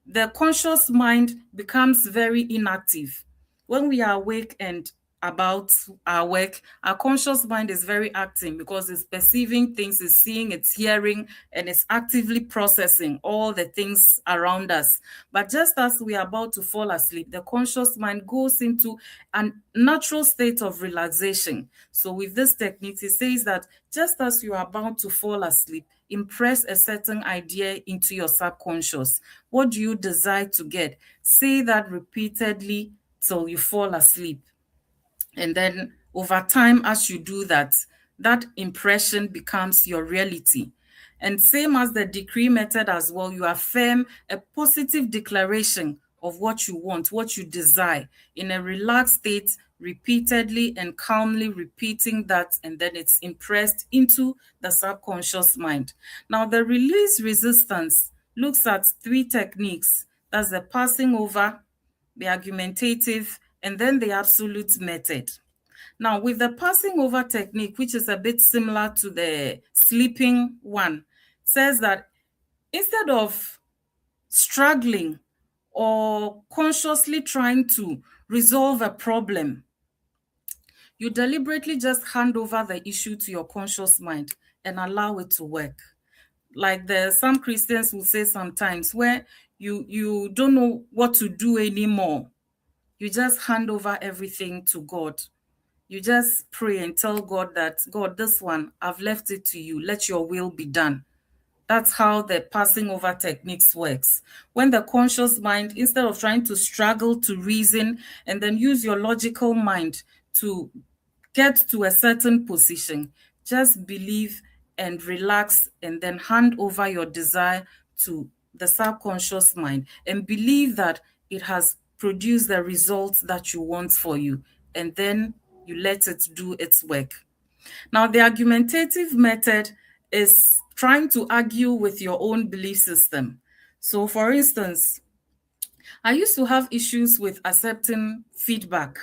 the conscious mind becomes very inactive. When we are awake and about our work, our conscious mind is very active because it's perceiving things, it's seeing, it's hearing, and it's actively processing all the things around us. But just as we are about to fall asleep, the conscious mind goes into a natural state of relaxation. So with this technique, it says that just as you are about to fall asleep, impress a certain idea into your subconscious. What do you desire to get? Say that repeatedly till you fall asleep. And then over time, as you do that, that impression becomes your reality. And same as the decree method as well, you affirm a positive declaration of what you want, what you desire in a relaxed state, repeatedly and calmly repeating that, and then it's impressed into the subconscious mind. Now, the release resistance looks at three techniques. That's the passing over, the argumentative, and then the absolute method. Now, with the passing over technique, which is a bit similar to the sleeping one, says that instead of struggling or consciously trying to resolve a problem, you deliberately just hand over the issue to your conscious mind and allow it to work. Like some Christians will say sometimes, where you don't know what to do anymore, you just hand over everything to God. You just pray and tell God that, God, this one, I've left it to you. Let your will be done. That's how the passing over techniques works. When the conscious mind, instead of trying to struggle to reason and then use your logical mind to get to a certain position, just believe and relax, and then hand over your desire to the subconscious mind and believe that it has produced the results that you want for you. And then you let it do its work. Now, the argumentative method is trying to argue with your own belief system. So, for instance, I used to have issues with accepting feedback.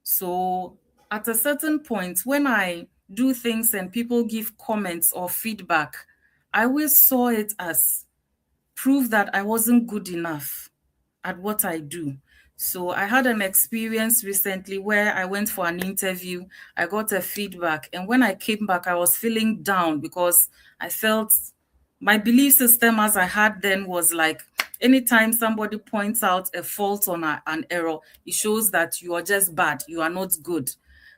So, at a certain point, when I do things and people give comments or feedback, I always saw it as proof that I wasn't good enough at what I do. So I had an experience recently where I went for an interview, I got a feedback, and when I came back, I was feeling down because I felt my belief system as I had then was like, anytime somebody points out a fault on an error, it shows that you are just bad, you are not good.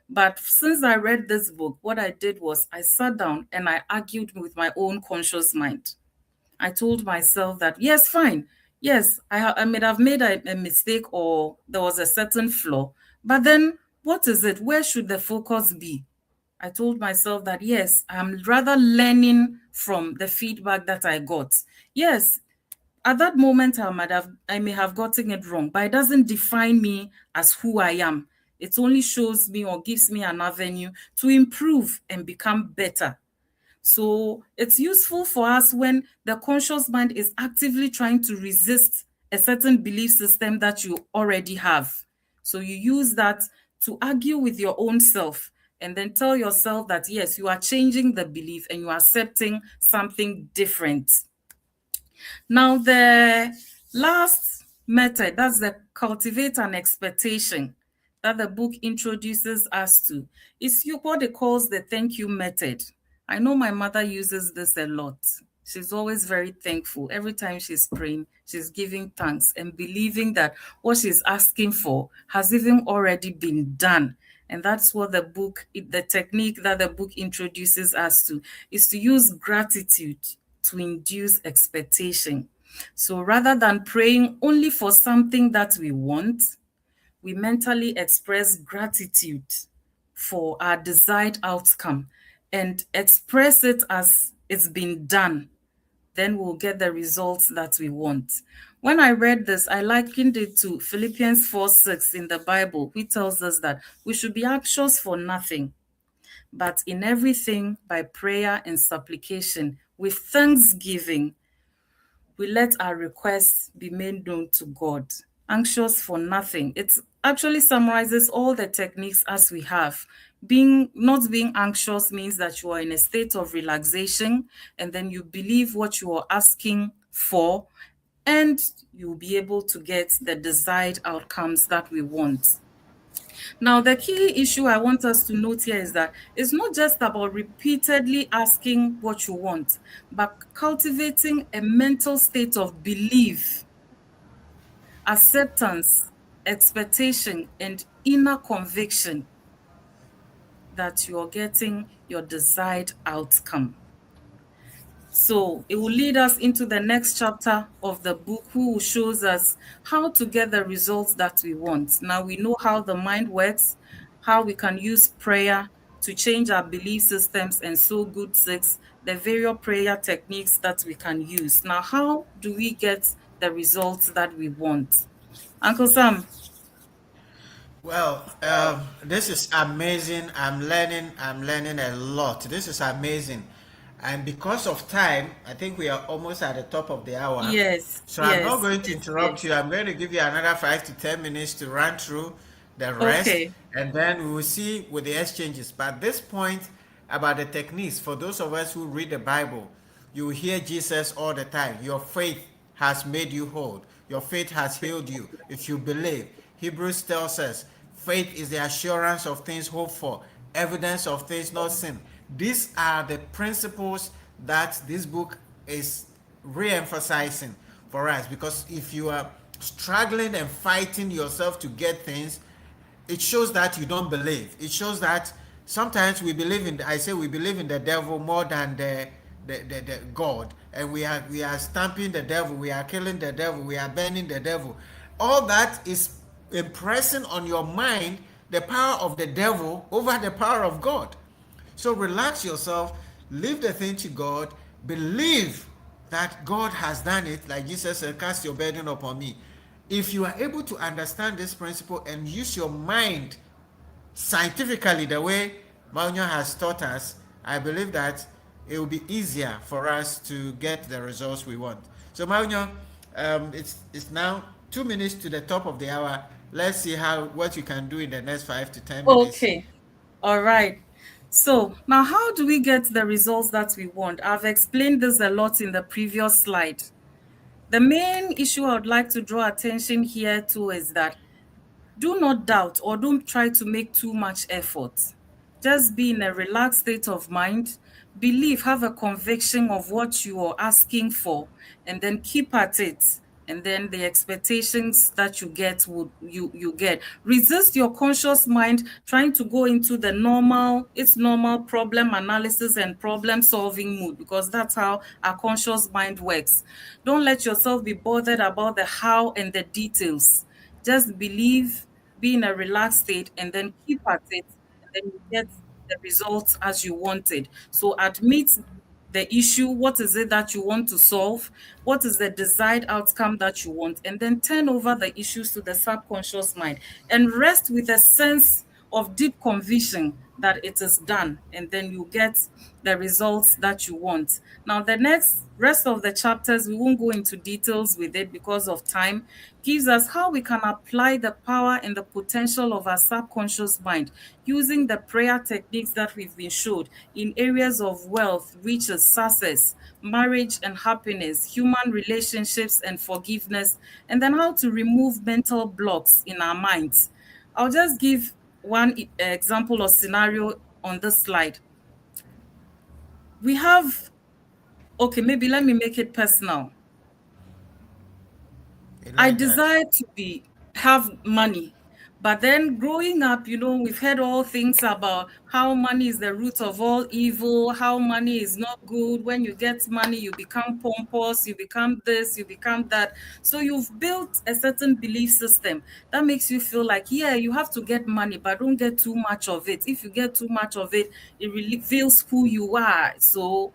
But since I read this book, what I did was I sat down and I argued with my own conscious mind. I told myself that, yes, fine. Yes, I may have made a mistake or there was a certain flaw. But then what is it? Where should the focus be? I told myself that, yes, I'm rather learning from the feedback that I got. Yes, at that moment, I may have gotten it wrong, but it doesn't define me as who I am. It only shows me or gives me an avenue to improve and become better. So it's useful for us when the conscious mind is actively trying to resist a certain belief system that you already have. So you use that to argue with your own self and then tell yourself that, yes, you are changing the belief and you are accepting something different. Now, the last method, that's the cultivate an expectation that the book introduces us to, is what it calls the thank you method. I know my mother uses this a lot. She's always very thankful. Every time she's praying, she's giving thanks and believing that what she's asking for has even already been done. And that's what the technique that the book introduces us to, is to use gratitude to induce expectation. So rather than praying only for something that we want, we mentally express gratitude for our desired outcome and express it as it's been done. Then we'll get the results that we want. When I read this, I likened it to Philippians 4:6 in the Bible, which tells us that we should be anxious for nothing, but in everything by prayer and supplication with thanksgiving, we let our requests be made known to God. Anxious for nothing. It actually summarizes all the techniques as we have. Not being anxious means that you are in a state of relaxation, and then you believe what you are asking for, and you'll be able to get the desired outcomes that we want. Now, the key issue I want us to note here is that it's not just about repeatedly asking what you want, but cultivating a mental state of belief, acceptance, expectation, and inner conviction that you're getting your desired outcome. So it will lead us into the next chapter of the book, who shows us how to get the results that we want. Now we know how the mind works, how we can use prayer to change our belief systems and sow good seeds, the various prayer techniques that we can use. Now, how do we get the results that we want? Uncle Sam. Well, this is amazing. I'm learning a lot. This is amazing. And because of time, I think we are almost at the top of the hour. Yes, So I'm not yes, going to yes, interrupt yes. you. I'm going to give you another 5 to 10 minutes to run through the rest, Okay. and then we will see with the exchanges. But at this point, about the techniques, for those of us who read the Bible, you hear Jesus all the time. Your faith has made you whole. Your faith has healed you if you believe. Hebrews tells us faith is the assurance of things hoped for, evidence of things not seen. These are the principles that this book is re-emphasizing for us, because if you are struggling and fighting yourself to get things, it shows that you don't believe. It shows that sometimes we believe in, I say we believe in the devil more than the God, and we are stamping the devil, we are killing the devil, we are burning the devil. All that is impressing on your mind the power of the devil over the power of God. So relax yourself, leave the thing to God, believe that God has done it. Like Jesus said, cast your burden upon me. If you are able to understand this principle and use your mind scientifically the way Mawunyo has taught us, I believe that it will be easier for us to get the results we want. So Mawunyo, it's now 2 minutes to the top of the hour. Let's see what you can do in the next 5 to 10 minutes. Okay. All right. So now, how do we get the results that we want? I've explained this a lot in the previous slide. The main issue I would like to draw attention here to is that do not doubt or don't try to make too much effort. Just be in a relaxed state of mind. Believe, have a conviction of what you are asking for, and then keep at it. And then the expectations that you get you get. Resist your conscious mind trying to go into the normal problem analysis and problem solving mood, because that's how our conscious mind works. Don't let yourself be bothered about the how and the details. Just believe, be in a relaxed state, and then keep at it, and then you get the results as you wanted. So admit the issue. What is it that you want to solve? What is the desired outcome that you want? And then turn over the issues to the subconscious mind and rest with a sense of deep conviction that it is done, and then you get the results that you want. Now, the next rest of the chapters, we won't go into details with it because of time, gives us how we can apply the power and the potential of our subconscious mind using the prayer techniques that we've been showed in areas of wealth, riches, success, marriage and happiness, human relationships and forgiveness, and then how to remove mental blocks in our minds. I'll just give one example or scenario on this slide. We have, okay, maybe let me make it personal. You I like that? desire to have money, But then growing up, we've heard all things about how money is the root of all evil, how money is not good. When you get money, you become pompous, you become this, you become that. So you've built a certain belief system that makes you feel like, yeah, you have to get money, but don't get too much of it. If you get too much of it, it reveals who you are. So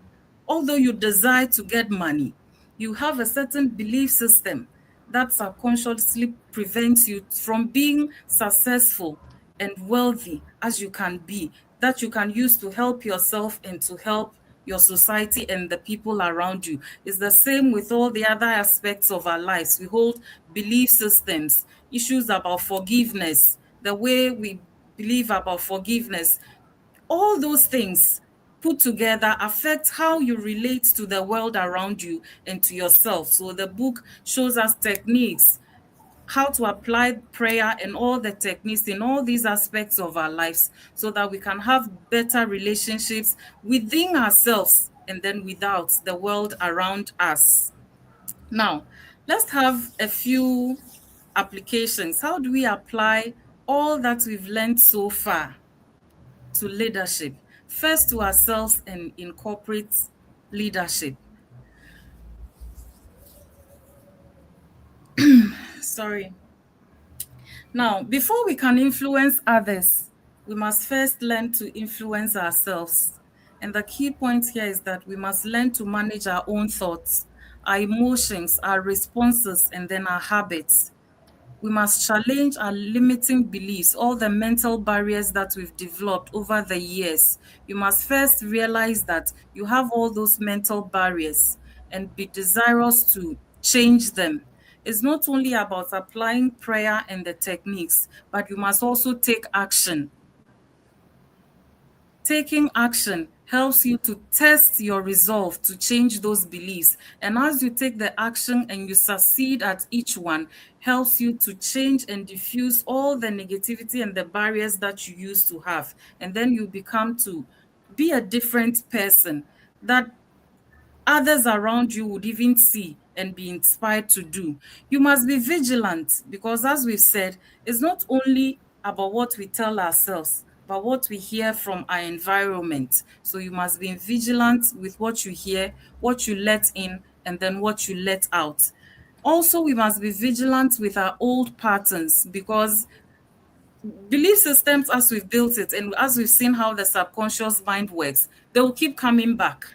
although you desire to get money, you have a certain belief system that subconsciously prevents you from being successful and wealthy as you can be, that you can use to help yourself and to help your society and the people around you. It's the same with all the other aspects of our lives. We hold belief systems, issues about forgiveness, the way we believe about forgiveness. All those things put together affect how you relate to the world around you and to yourself. So the book shows us techniques, how to apply prayer and all the techniques in all these aspects of our lives so that we can have better relationships within ourselves and then without the world around us. Now, let's have a few applications. How do we apply all that we've learned so far to leadership? First to ourselves and in corporate leadership. Sorry. Now, before we can influence others, we must first learn to influence ourselves. And the key point here is that we must learn to manage our own thoughts, our emotions, our responses, and then our habits. We must challenge our limiting beliefs, all the mental barriers that we've developed over the years. You must first realize that you have all those mental barriers and be desirous to change them. It's not only about applying prayer and the techniques, but you must also take action. Taking action helps you to test your resolve to change those beliefs. And as you take the action and you succeed at each one, helps you to change and diffuse all the negativity and the barriers that you used to have. And then you become to be a different person that others around you would even see and be inspired to do. You must be vigilant because, as we've said, it's not only about what we tell ourselves, but what we hear from our environment. So you must be vigilant with what you hear, what you let in, and then what you let out. Also, we must be vigilant with our old patterns because belief systems, as we've built it and as we've seen how the subconscious mind works, they will keep coming back.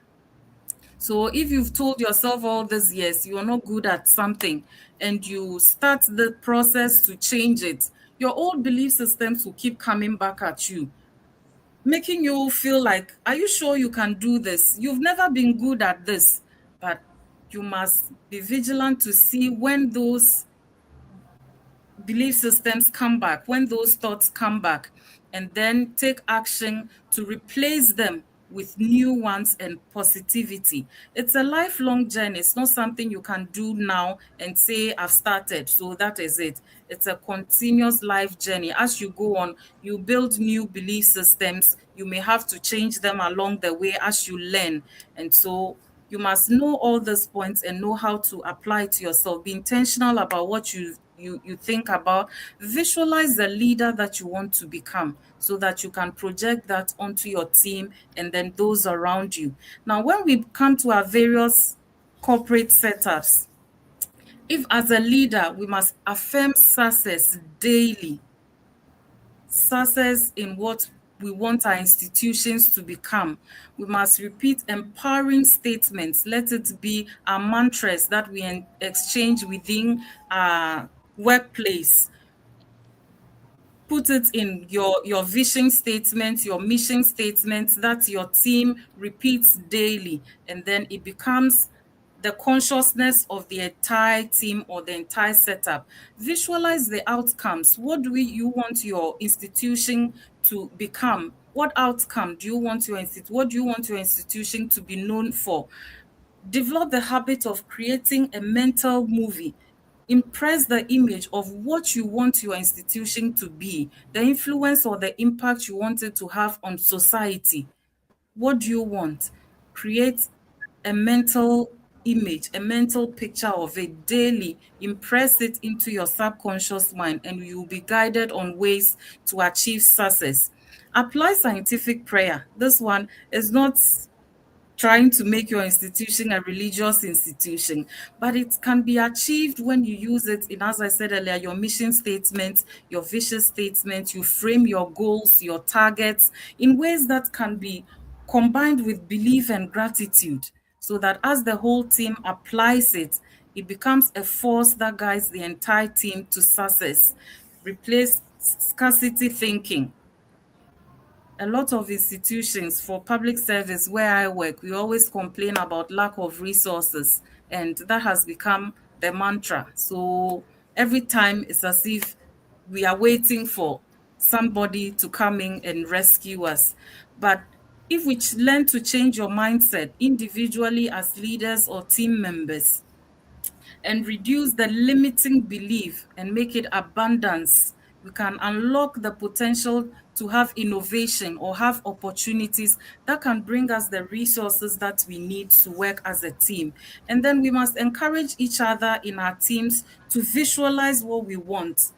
So if you've told yourself all these years you're not good at something and you start the process to change it, your old belief systems will keep coming back at you, making you feel like, are you sure you can do this? You've never been good at this. But you must be vigilant to see when those belief systems come back, when those thoughts come back, and then take action to replace them with new ones and positivity. It's a lifelong journey. It's not something you can do now and say, I've started, so that is it. It's a continuous life journey. As you go on, you build new belief systems. You may have to change them along the way as you learn. And so you must know all these points and know how to apply it to yourself. Be intentional about what you think about. Visualize the leader that you want to become so that you can project that onto your team and then those around you. Now, when we come to our various corporate setups, if as a leader, we must affirm success daily, success in what we want our institutions to become. We must repeat empowering statements. Let it be our mantras that we exchange within our workplace. Put it in your vision statement, your mission statement that your team repeats daily, and then it becomes the consciousness of the entire team or the entire setup. Visualize the outcomes. What do you want your institution to become? What outcome do you want what do you want your institution to be known for? Develop the habit of creating a mental movie. Impress the image of what you want your institution to be, the influence or the impact you want it to have on society. What do you want? Create a mental image, a mental picture of it daily, impress it into your subconscious mind, and you will be guided on ways to achieve success. Apply scientific prayer. This one is not trying to make your institution a religious institution, but it can be achieved when you use it in, as I said earlier, your mission statement, your vision statement. You frame your goals, your targets in ways that can be combined with belief and gratitude, so that as the whole team applies it, it becomes a force that guides the entire team to success. Replace scarcity thinking. A lot of institutions for public service where I work, we always complain about lack of resources, and that has become the mantra. So every time it's as if we are waiting for somebody to come in and rescue us. But if we learn to change your mindset individually as leaders or team members, and reduce the limiting belief and make it abundance, we can unlock the potential to have innovation or have opportunities that can bring us the resources that we need to work as a team. And then we must encourage each other in our teams to visualize what we want,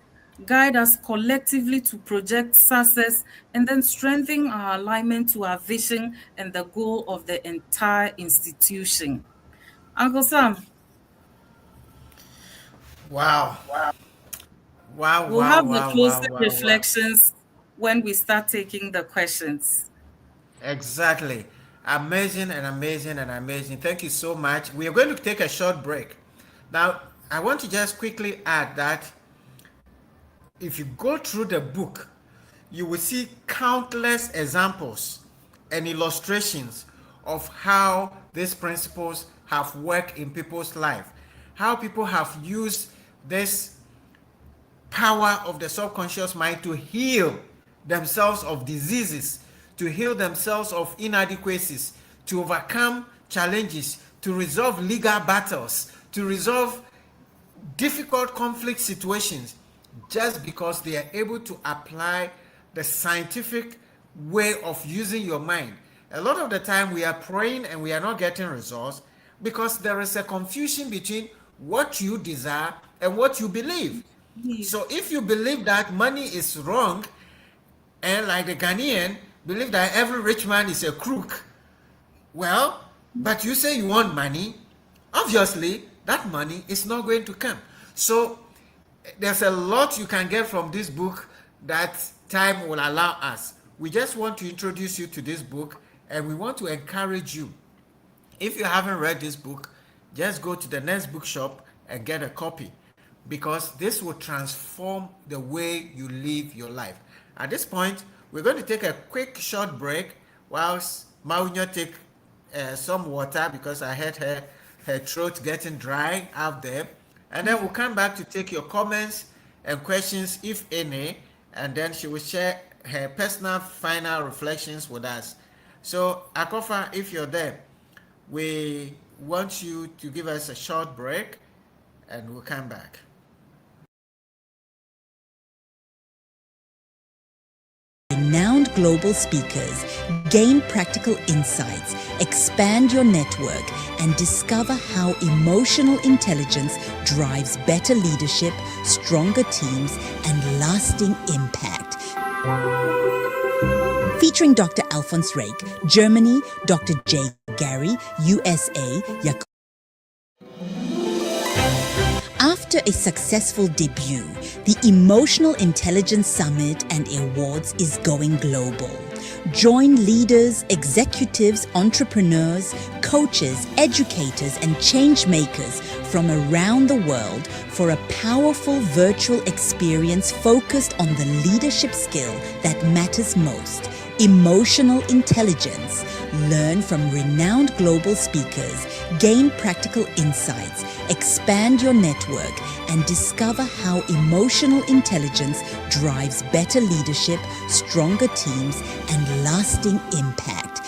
guide us collectively to project success, and then strengthen our alignment to our vision and the goal of the entire institution. Uncle Sam, Wow. Wow, we'll wow, have the wow, closing wow, wow, wow. reflections when we start taking the questions. Exactly. Amazing and amazing and amazing. Thank you so much. We are going to take a short break. Now, I want to just quickly add that if you go through the book, you will see countless examples and illustrations of how these principles have worked in people's life, how people have used this power of the subconscious mind to heal themselves of diseases, to heal themselves of inadequacies, to overcome challenges, to resolve legal battles, to resolve difficult conflict situations, just because they are able to apply the scientific way of using your mind. A lot of the time we are praying and we are not getting results because there is a confusion between what you desire and what you believe. So if you believe that money is wrong, and like the Ghanaian believe that every rich man is a crook, well, but you say you want money, obviously that money is not going to come. So there's a lot you can get from this book that time will allow us. We just want to introduce you to this book, and we want to encourage you. If you haven't read this book, just go to the next bookshop and get a copy, because this will transform the way you live your life. At this point, we're going to take a quick short break whilst Mawunyo take some water, because I heard her throat getting dry out there. And then we'll come back to take your comments and questions, if any, and then she will share her personal final reflections with us. So, Akofa, if you're there, we want you to give us a short break, and we'll come back. Renowned global speakers, gain practical insights, expand your network, and discover how emotional intelligence drives better leadership, stronger teams, and lasting impact. Featuring Dr. Alphonse Rake, Germany, Dr. J. Gary, USA, After a successful debut, the Emotional Intelligence Summit and Awards is going global. Join leaders, executives, entrepreneurs, coaches, educators, and change makers from around the world for a powerful virtual experience focused on the leadership skill that matters most, emotional intelligence. Learn from renowned global speakers, gain practical insights, expand your network, and discover how emotional intelligence drives better leadership, stronger teams, and lasting impact.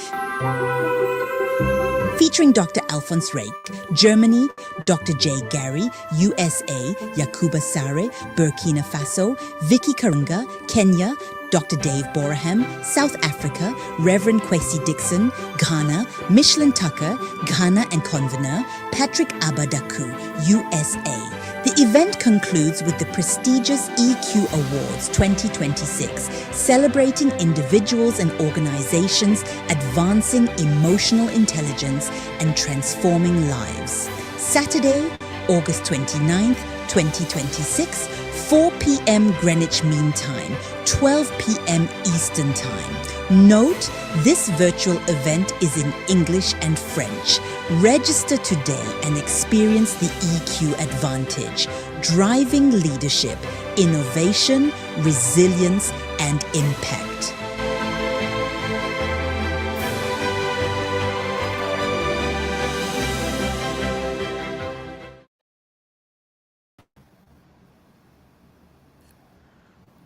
Featuring Dr. Alphonse Rake, Germany, Dr. J. Gary, USA, Yakuba Sare, Burkina Faso, Vicky Karunga, Kenya, Dr. Dave Boraham, South Africa, Reverend Kwesi Dixon, Ghana, Michelin Tucker, Ghana and convener, Patrick Abadaku, USA. The event concludes with the prestigious EQ Awards 2026, celebrating individuals and organizations advancing emotional intelligence and transforming lives. Saturday, August 29th, 2026, 4 p.m. Greenwich Mean Time, 12 p.m. Eastern Time. Note, this virtual event is in English and French. Register today and experience the EQ advantage, driving leadership, innovation, resilience, and impact.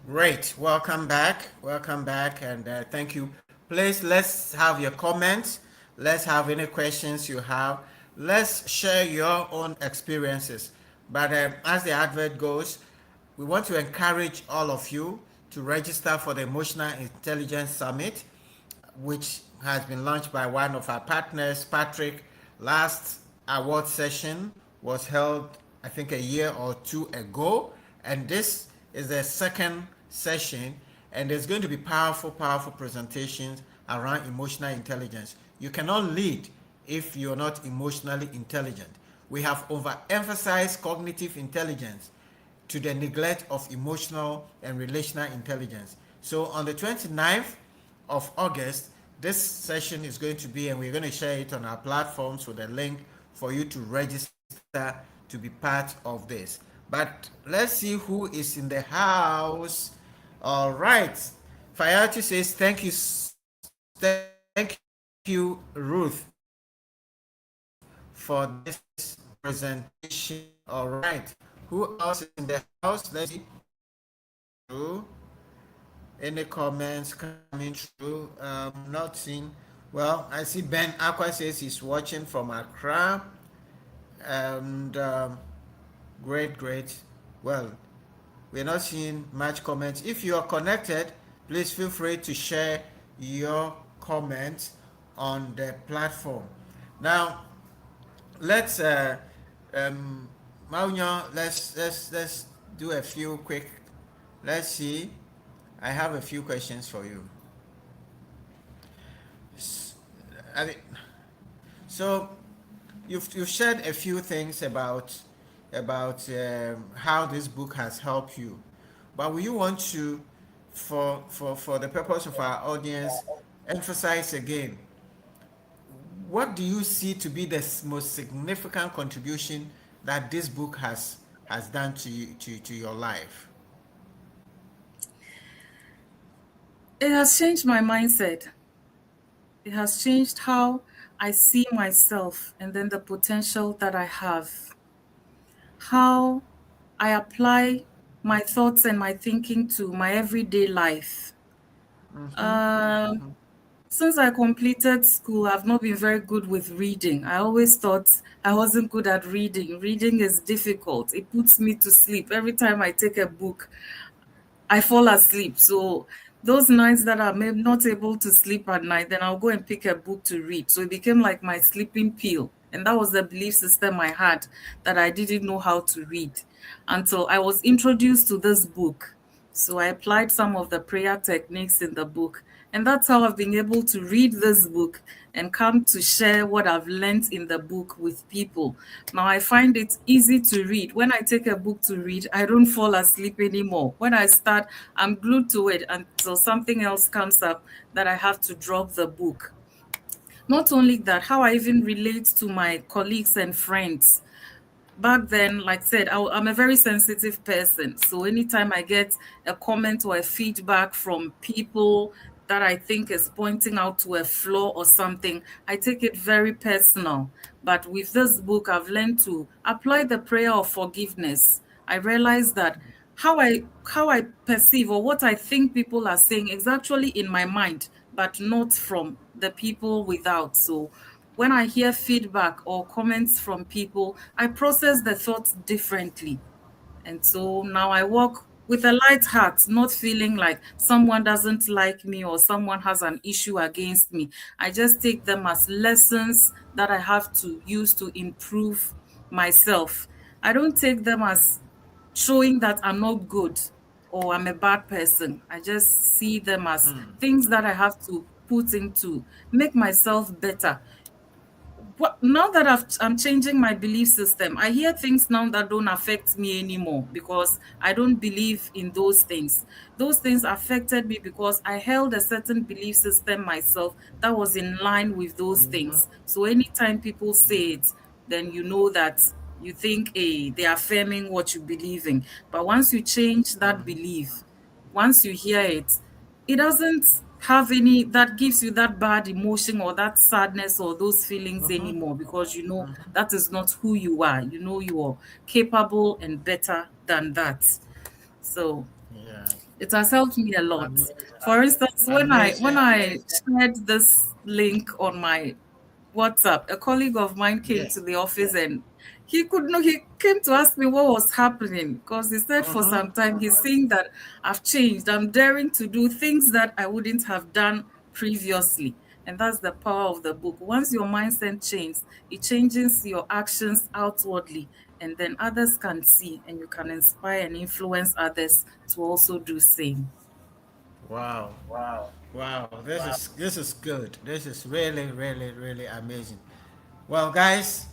Great. Welcome back. Welcome back. And thank you. Please, let's have your comments. Let's have any questions you have. Let's share your own experiences. But as the advert goes, we want to encourage all of you to register for the Emotional Intelligence Summit, which has been launched by one of our partners, Patrick. Last award session was held, I think, a year or two ago. And this is the second session, and there's going to be powerful presentations around emotional intelligence. You cannot lead if you're not emotionally intelligent. We have overemphasized cognitive intelligence to the neglect of emotional and relational intelligence. So on the 29th of August, this session is going to be, and we're going to share it on our platforms with a link for you to register to be part of this. But let's see who is in the house. All right. Fayati says, thank you, Ruth, for this presentation. All right. Who else is in the house? Let's see. Any comments coming through? Not seeing. Well, I see Ben Aqua says he's watching from Accra. And great. Well, we're not seeing much comments. If you are connected, please feel free to share your comments on the platform. Now, let's Mawunyo, let's do a few quick. Let's see. I have a few questions for you. So you've shared a few things about how this book has helped you, but will you want to, for the purpose of our audience, emphasize again, what do you see to be the most significant contribution that this book has done to you, to your life? It has changed my mindset. It has changed how I see myself and then the potential that I have. How I apply my thoughts and my thinking to my everyday life. Since I completed school, I've not been very good with reading. I always thought I wasn't good at reading. Reading is difficult. It puts me to sleep. Every time I take a book, I fall asleep. So those nights that I'm not able to sleep at night, then I'll go and pick a book to read. So it became like my sleeping pill. And that was the belief system I had, that I didn't know how to read until I was introduced to this book. So I applied some of the prayer techniques in the book. And that's how I've been able to read this book and come to share what I've learned in the book with people. Now, I find it easy to read. When I take a book to read, I don't fall asleep anymore. When I start, I'm glued to it until something else comes up that I have to drop the book. Not only that, how I even relate to my colleagues and friends. Back then, like I said, I'm a very sensitive person. So anytime I get a comment or a feedback from people that I think is pointing out to a flaw or something, I take it very personal. But with this book, I've learned to apply the prayer of forgiveness. I realize that how I perceive or what I think people are saying is actually in my mind, but not from the people without. So when I hear feedback or comments from people, I process the thoughts differently. And so now I work with a light heart, not feeling like someone doesn't like me or someone has an issue against me. I just take them as lessons that I have to use to improve myself. I don't take them as showing that I'm not good or I'm a bad person. I just see them as things that I have to put into make myself better. Now that I'm changing my belief system, I hear things now that don't affect me anymore because I don't believe in those things. Those things affected me because I held a certain belief system myself that was in line with those things. So anytime people say it, then you know that you think, hey, they're affirming what you believe in. But once you change that belief, once you hear it, it doesn't have any that gives you that bad emotion or that sadness or those feelings anymore, because you know that is not who you are. You know you are capable and better than that. So Yeah. it has helped me a lot. Amazing. For instance, when Amazing. I shared this link on my WhatsApp, a colleague of mine came Yeah. to the office and he came to ask me what was happening, because he said for some time he's seeing that I've changed. I'm daring to do things that I wouldn't have done previously. And that's the power of the book. Once your mindset changes, it changes your actions outwardly, and then others can see and you can inspire and influence others to also do same. Wow. Wow. This is good. This is really, really, really amazing. Well, guys,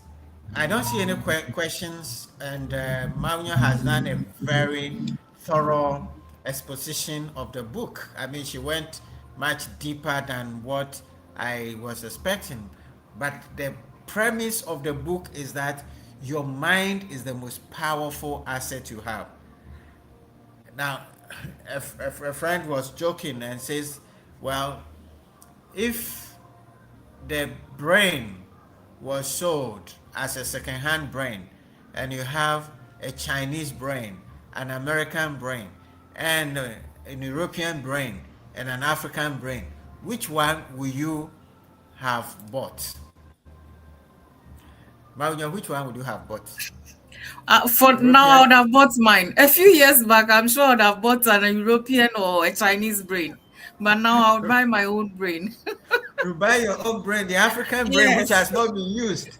I don't see any questions, and Mawunyo has done a very thorough exposition of the book. I mean, she went much deeper than what I was expecting. But the premise of the book is that your mind is the most powerful asset you have. Now, a friend was joking and says, well, if the brain was sold as a second-hand brain, and you have a Chinese brain, an American brain, and an European brain, and an African brain, which one will you have bought? Maunya, which one would you have bought? For now, I European? would have bought mine. A few years back, I'm sure I would have bought an European or a Chinese brain. But now I would buy my own brain. You buy your own brain, the African brain, which Yes. has not been used.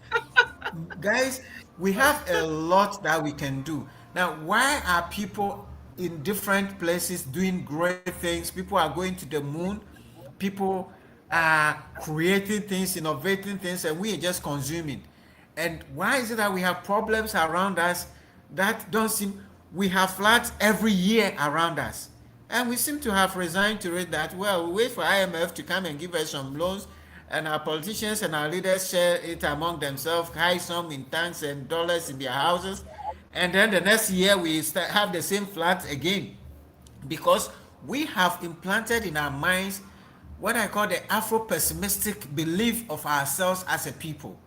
Guys, we have a lot that we can do. Now, why are people in different places doing great things? People are going to the moon. People are creating things, innovating things, and we are just consuming. And why is it that we have problems around us that don't seem, we have floods every year around us? And we seem to have resigned to it that, well, we wait for IMF to come and give us some loans, and our politicians and our leaders share it among themselves, hide some in tanks and dollars in their houses, and then the next year we have the same floods again, because we have implanted in our minds what I call the Afro-pessimistic belief of ourselves as a people.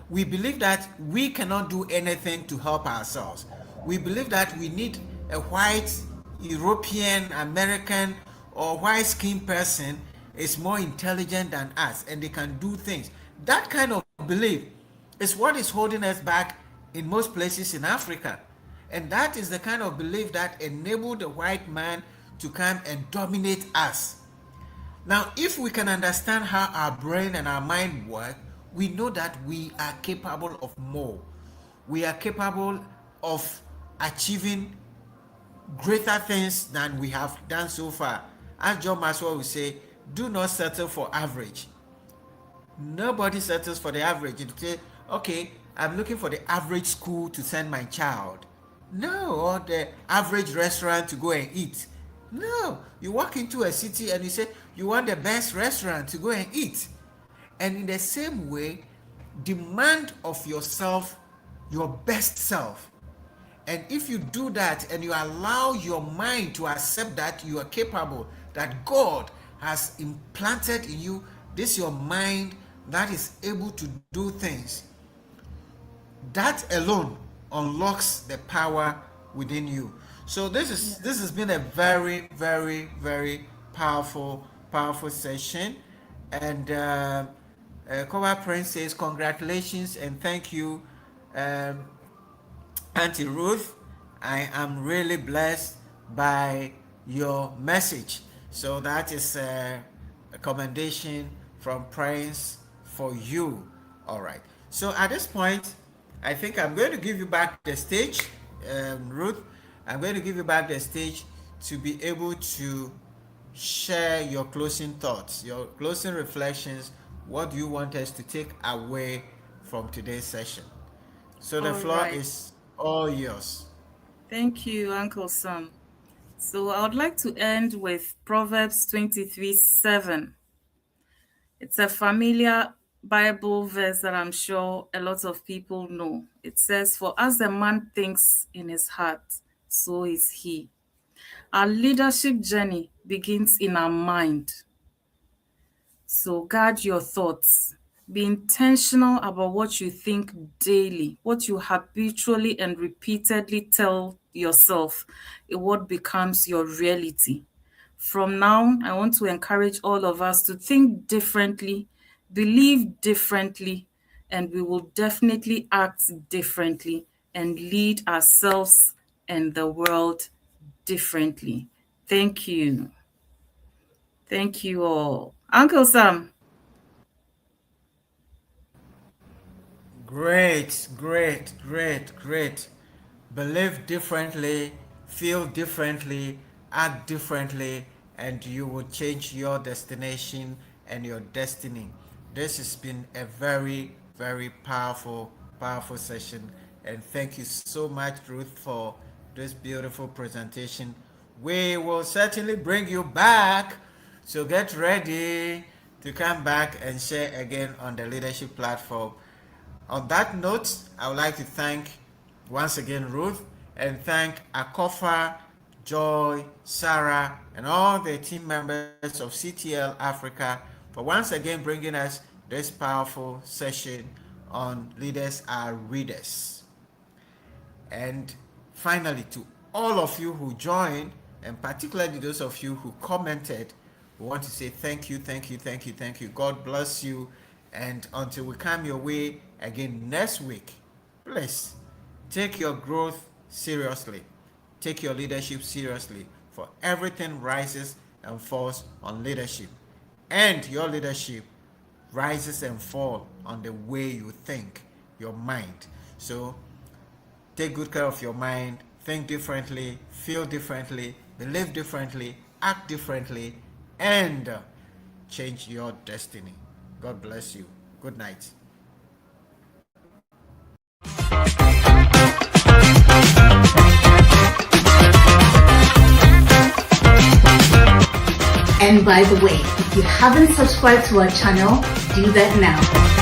We believe that we cannot do anything to help ourselves. We believe that we need a white, European, American, or white skinned person is more intelligent than us and they can do things. That kind of belief is what is holding us back in most places in Africa. And that is the kind of belief that enabled the white man to come and dominate us. Now, if we can understand how our brain and our mind work, we know that we are capable of more. We are capable of achieving greater things than we have done so far. As John Maxwell would say, do not settle for average. Nobody settles for the average. You say, okay, I'm looking for the average school to send my child. No, or the average restaurant to go and eat. No, you walk into a city and you say, you want the best restaurant to go and eat. And in the same way, demand of yourself your best self. And if you do that and you allow your mind to accept that you are capable, that God has implanted in you this your mind that is able to do things, that alone unlocks the power within you. So this has been a very, very, very powerful session. And Kowa Prince says congratulations and thank you, Auntie Ruth. I am really blessed by your message. So that is a commendation from Prince for you. All right. So at this point, I think I'm going to give you back the stage, Ruth. I'm going to give you back the stage to be able to share your closing thoughts, your closing reflections. What do you want us to take away from today's session? So the floor is all yours. Thank you, Uncle Sam. So I would like to end with Proverbs 23:7. It's a familiar Bible verse that I'm sure a lot of people know. It says, "For as a man thinks in his heart, so is he." Our leadership journey begins in our mind. So guard your thoughts. Be intentional about what you think daily, what you habitually and repeatedly tell yourself, what becomes your reality. From now, I want to encourage all of us to think differently, believe differently, and we will definitely act differently and lead ourselves and the world differently. Thank you. Thank you all. Uncle Sam. Great, great, great, great. Believe differently, feel differently, act differently, and you will change your destination and your destiny. This has been a very, very powerful, powerful session. And thank you so much, Ruth, for this beautiful presentation. We will certainly bring you back. So get ready to come back and share again on the leadership platform. On that note, I would like to thank once again Ruth and thank Akofa, Joy, Sarah, and all the team members of CTL Africa for once again bringing us this powerful session on Leaders Are Readers. And finally, to all of you who joined, and particularly those of you who commented, we want to say thank you, thank you, thank you, thank you. God bless you. And until we come your way again next week, please take your growth seriously. Take your leadership seriously, for everything rises and falls on leadership. And your leadership rises and falls on the way you think, your mind. So take good care of your mind, think differently, feel differently, believe differently, act differently, and change your destiny. God bless you. Good night. And by the way, if you haven't subscribed to our channel, do that now.